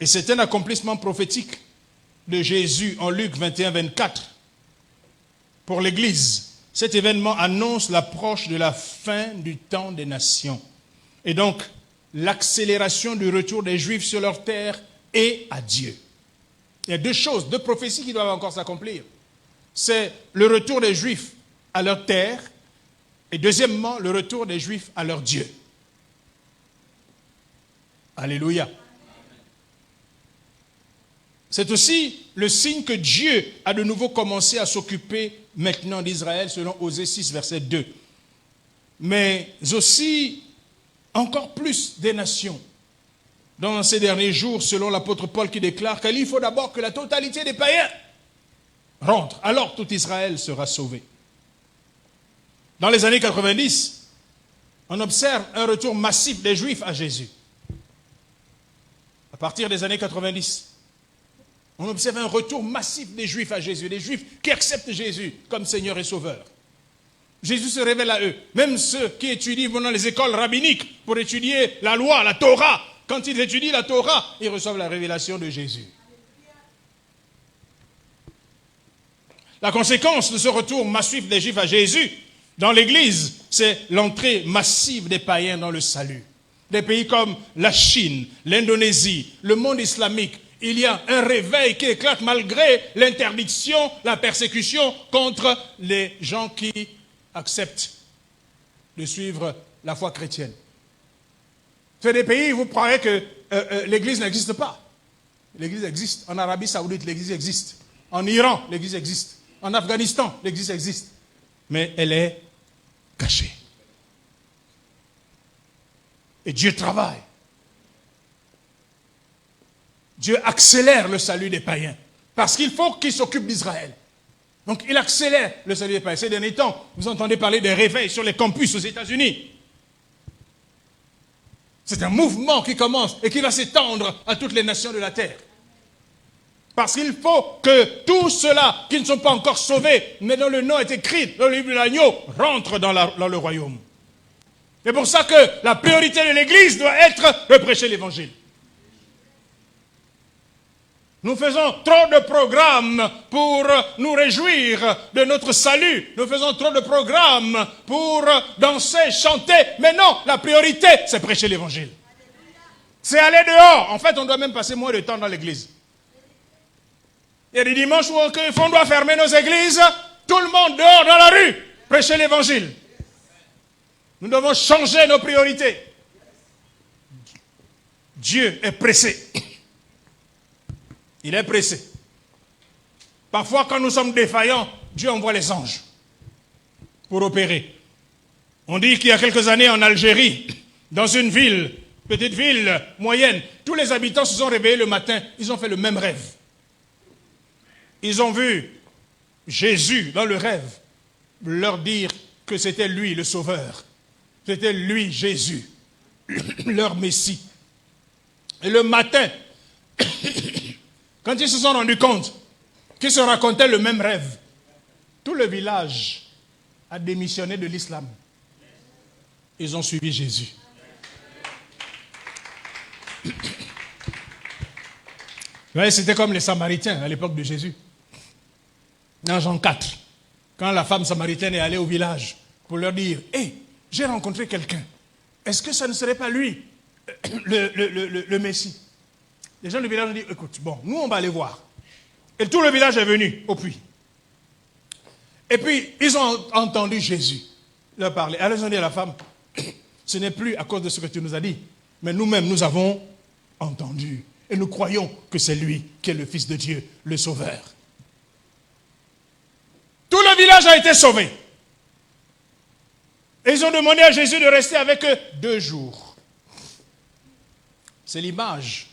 Et c'est un accomplissement prophétique de Jésus en Luc 21, 24. Pour l'Église, cet événement annonce l'approche de la fin du temps des nations. Et donc, l'accélération du retour des Juifs sur leur terre et à Dieu. Il y a 2 choses, 2 prophéties qui doivent encore s'accomplir. C'est le retour des Juifs à leur terre et deuxièmement, le retour des Juifs à leur Dieu. Alléluia. C'est aussi le signe que Dieu a de nouveau commencé à s'occuper maintenant d'Israël selon Osée 6, verset 2. Mais aussi, encore plus des nations. Dans ces derniers jours, selon l'apôtre Paul qui déclare qu'il faut d'abord que la totalité des païens rentre. Alors tout Israël sera sauvé. Dans les années 90, on observe un retour massif des Juifs à Jésus. À partir des années 90, on observe un retour massif des Juifs à Jésus, des Juifs qui acceptent Jésus comme Seigneur et Sauveur. Jésus se révèle à eux. Même ceux qui étudient, vont dans les écoles rabbiniques pour étudier la loi, la Torah. Quand ils étudient la Torah, ils reçoivent la révélation de Jésus. La conséquence de ce retour massif des Juifs à Jésus dans l'Église, c'est l'entrée massive des païens dans le salut. Des pays comme la Chine, l'Indonésie, le monde islamique, il y a un réveil qui éclate malgré l'interdiction, la persécution contre les gens qui acceptent de suivre la foi chrétienne. C'est des pays où vous croirez que l'Église n'existe pas. L'Église existe. En Arabie Saoudite, l'Église existe. En Iran, l'Église existe. En Afghanistan, l'Église existe. Mais elle est cachée. Et Dieu travaille. Dieu accélère le salut des païens. Parce qu'il faut qu'il s'occupe d'Israël. Donc il accélère le salut des païens. Ces derniers temps, vous entendez parler des réveils sur les campus aux États-Unis. C'est un mouvement qui commence et qui va s'étendre à toutes les nations de la terre. Parce qu'il faut que tous ceux-là qui ne sont pas encore sauvés, mais dont le nom est écrit dans le livre de l'agneau, rentrent dans le royaume. C'est pour ça que la priorité de l'Église doit être de prêcher l'Évangile. Nous faisons trop de programmes pour nous réjouir de notre salut. Nous faisons trop de programmes pour danser, chanter. Mais non, la priorité, c'est prêcher l'Évangile. C'est aller dehors. En fait, on doit même passer moins de temps dans l'église. Il y a des dimanches où on doit fermer nos églises. Tout le monde dehors dans la rue, prêcher l'Évangile. Nous devons changer nos priorités. Dieu est pressé. Il est pressé. Parfois, quand nous sommes défaillants, Dieu envoie les anges pour opérer. On dit qu'il y a quelques années en Algérie, dans une ville, petite ville, moyenne, tous les habitants se sont réveillés le matin, ils ont fait le même rêve. Ils ont vu Jésus dans le rêve leur dire que c'était lui le Sauveur. C'était lui Jésus, leur Messie. Et le matin, quand ils se sont rendus compte qu'ils se racontaient le même rêve, tout le village a démissionné de l'islam. Ils ont suivi Jésus. Ouais, c'était comme les Samaritains à l'époque de Jésus. Dans Jean 4, quand la femme samaritaine est allée au village pour leur dire « Hé, j'ai rencontré quelqu'un. Est-ce que ça ne serait pas lui, le Messie ?» Les gens du village ont dit « Écoute, bon, nous on va aller voir. » Et tout le village est venu au puits. Et puis, ils ont entendu Jésus leur parler. Alors ils ont dit à la femme « Ce n'est plus à cause de ce que tu nous as dit, mais nous-mêmes nous avons entendu. Et nous croyons que c'est lui qui est le Fils de Dieu, le Sauveur. » Tout le village a été sauvé. Et ils ont demandé à Jésus de rester avec eux 2 jours. C'est l'image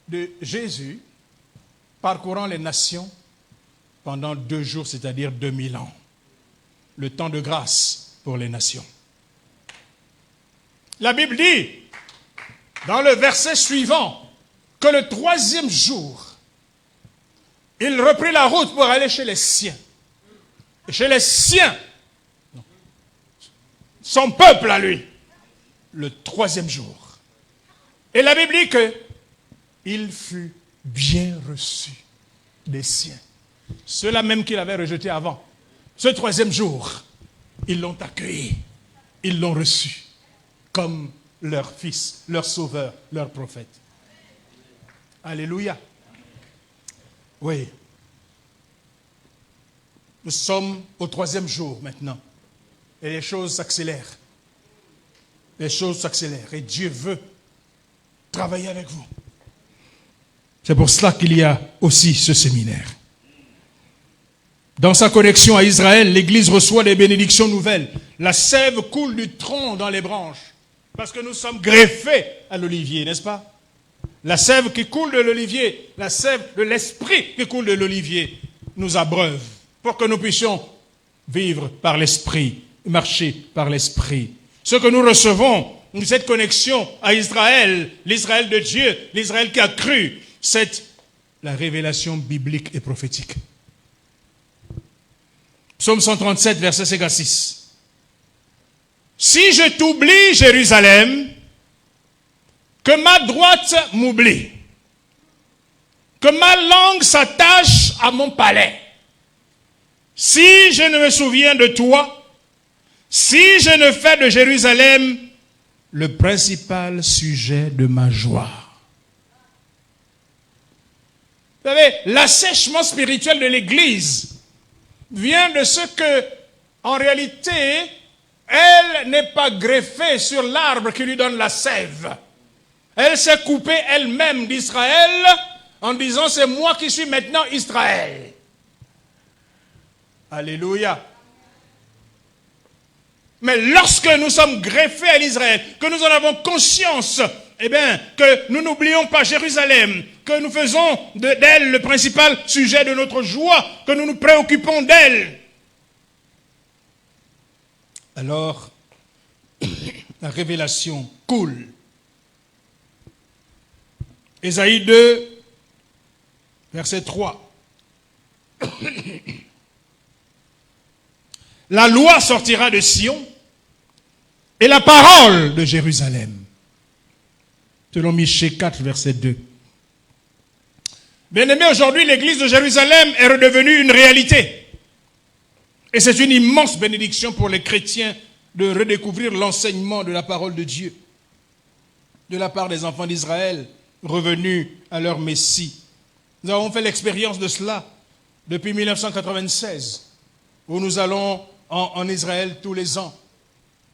de Jésus parcourant les nations pendant 2 jours, c'est-à-dire 2000 ans. Le temps de grâce pour les nations. La Bible dit, dans le verset suivant, que le 3e jour, il reprit la route pour aller chez les siens. Et chez les siens, son peuple à lui, le 3e jour. Et la Bible dit que il fut bien reçu des siens. Ceux-là même qu'il avait rejetés avant. Ce 3e jour, ils l'ont accueilli. Ils l'ont reçu comme leur fils, leur sauveur, leur prophète. Alléluia. Oui. Nous sommes au 3e jour maintenant. Et les choses s'accélèrent. Les choses s'accélèrent. Et Dieu veut travailler avec vous. C'est pour cela qu'il y a aussi ce séminaire. Dans sa connexion à Israël, l'Église reçoit des bénédictions nouvelles. La sève coule du tronc dans les branches. Parce que nous sommes greffés à l'olivier, n'est-ce pas? La sève qui coule de l'olivier, la sève de l'esprit qui coule de l'olivier, nous abreuve pour que nous puissions vivre par l'esprit, marcher par l'esprit. Ce que nous recevons, cette connexion à Israël, l'Israël de Dieu, l'Israël qui a cru, c'est la révélation biblique et prophétique. Psaume 137, verset 56. Si je t'oublie, Jérusalem, que ma droite m'oublie, que ma langue s'attache à mon palais, si je ne me souviens de toi, si je ne fais de Jérusalem le principal sujet de ma joie. Vous savez, l'assèchement spirituel de l'Église vient de ce que, en réalité, elle n'est pas greffée sur l'arbre qui lui donne la sève. Elle s'est coupée elle-même d'Israël en disant « c'est moi qui suis maintenant Israël ». Alléluia. Mais lorsque nous sommes greffés à l'Israël, que nous en avons conscience, eh bien, que nous n'oublions pas Jérusalem, que nous faisons d'elle le principal sujet de notre joie, que nous nous préoccupons d'elle, alors La révélation coule. Ésaïe 2, verset 3. La loi sortira de Sion et la parole de Jérusalem. Selon Michée 4, verset 2. Bien-aimés, aujourd'hui, l'église de Jérusalem est redevenue une réalité. Et c'est une immense bénédiction pour les chrétiens de redécouvrir l'enseignement de la parole de Dieu, de la part des enfants d'Israël, revenus à leur Messie. Nous avons fait l'expérience de cela depuis 1996, où nous allons en Israël tous les ans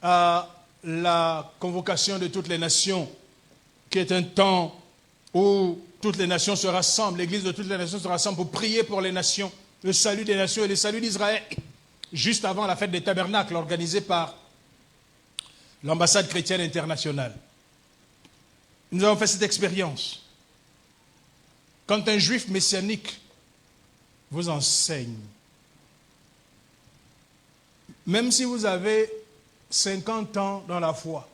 à la convocation de toutes les nations, qui est un temps où toutes les nations se rassemblent, l'église de toutes les nations se rassemble pour prier pour les nations, le salut des nations et le salut d'Israël, juste avant la fête des tabernacles organisée par l'ambassade chrétienne internationale. Nous avons fait cette expérience. Quand un juif messianique vous enseigne, même si vous avez 50 ans dans la foi,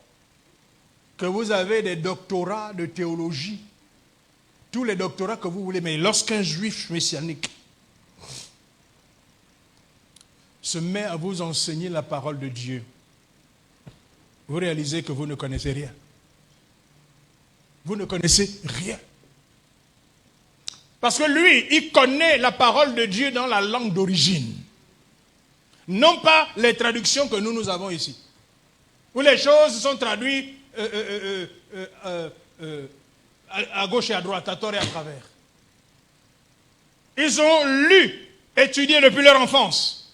que vous avez des doctorats de théologie, tous les doctorats que vous voulez, mais lorsqu'un juif messianique se met à vous enseigner la parole de Dieu, vous réalisez que vous ne connaissez rien. Vous ne connaissez rien. Parce que lui, il connaît la parole de Dieu dans la langue d'origine. Non pas les traductions que nous avons ici. Où les choses sont traduites à gauche et à droite, à tort et à travers. Ils ont lu, étudié depuis leur enfance.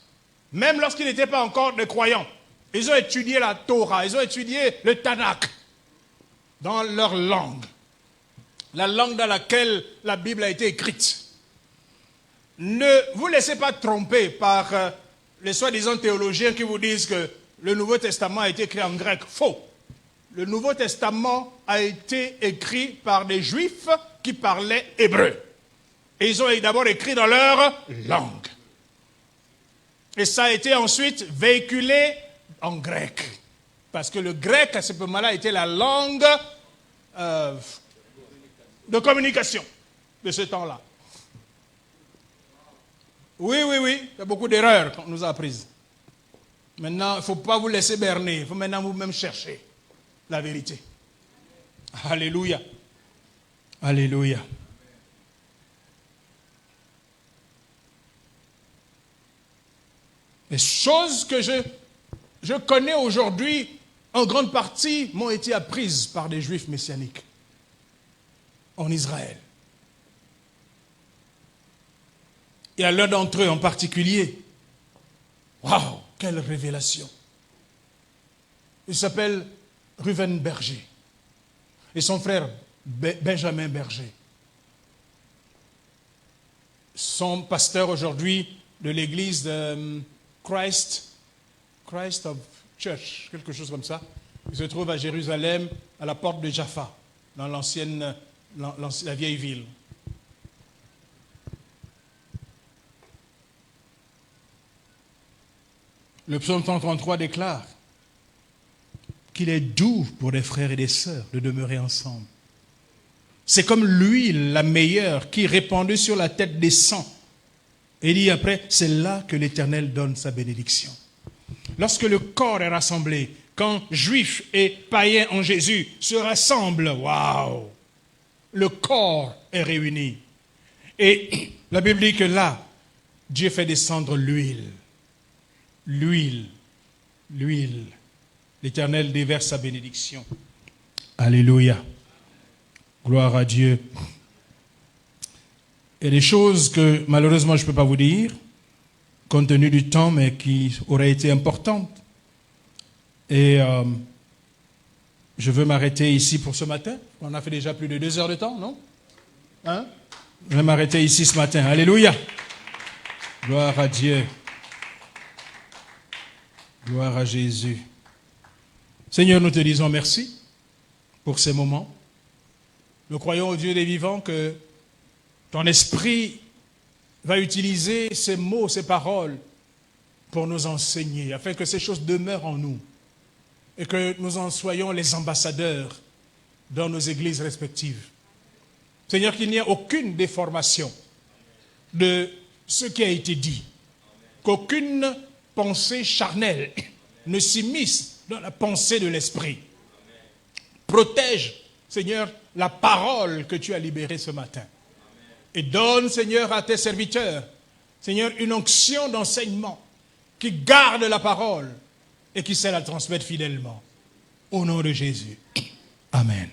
Même lorsqu'ils n'étaient pas encore des croyants. Ils ont étudié la Torah, ils ont étudié le Tanakh dans leur langue. La langue dans laquelle la Bible a été écrite. Ne vous laissez pas tromper par les soi-disant théologiens qui vous disent que le Nouveau Testament a été écrit en grec. Faux. Le Nouveau Testament a été écrit par des Juifs qui parlaient hébreu. Et ils ont d'abord écrit dans leur langue. Et ça a été ensuite véhiculé en grec. Parce que le grec, à ce moment-là, était la langue de communication de ce temps-là. Oui, il y a beaucoup d'erreurs qu'on nous a apprises. Maintenant, il ne faut pas vous laisser berner. Il faut maintenant vous-même chercher la vérité. Alléluia. Alléluia. Les choses que je connais aujourd'hui, en grande partie, m'ont été apprises par des Juifs messianiques en Israël. Et à l'un d'entre eux en particulier, waouh, quelle révélation! Il s'appelle Reuven Berger et son frère Benjamin Berger sont pasteurs aujourd'hui de l'église de Christ of Church, quelque chose comme ça. Il se trouve à Jérusalem, à la porte de Jaffa, dans la vieille ville. Le psaume 133 déclare qu'il est doux pour des frères et des sœurs de demeurer ensemble. C'est comme l'huile, la meilleure, qui répandue sur la tête des saints. Et il dit après, c'est là que l'Éternel donne sa bénédiction. Lorsque le corps est rassemblé, quand juifs et païens en Jésus se rassemblent, waouh, le corps est réuni. Et la Bible dit que là, Dieu fait descendre l'huile. L'huile. L'Éternel déverse sa bénédiction. Alléluia. Gloire à Dieu. Il y a des choses que malheureusement je ne peux pas vous dire, compte tenu du temps, mais qui auraient été importantes. Et je veux m'arrêter ici pour ce matin. On a fait déjà plus de 2 heures de temps, non? Hein? Je vais m'arrêter ici ce matin. Alléluia. Gloire à Dieu. Gloire à Jésus. Seigneur, nous te disons merci pour ces moments. Nous croyons au Dieu des vivants que ton esprit va utiliser ces mots, ces paroles pour nous enseigner, afin que ces choses demeurent en nous. et que nous en soyons les ambassadeurs dans nos églises respectives. Seigneur, qu'il n'y ait aucune déformation de ce qui a été dit, qu'aucune pensée charnelle ne s'immisce dans la pensée de l'esprit. Protège, Seigneur, la parole que tu as libérée ce matin. Et donne, Seigneur, à tes serviteurs, Seigneur, une onction d'enseignement qui garde la parole et qui sait la transmettre fidèlement. Au nom de Jésus. Amen.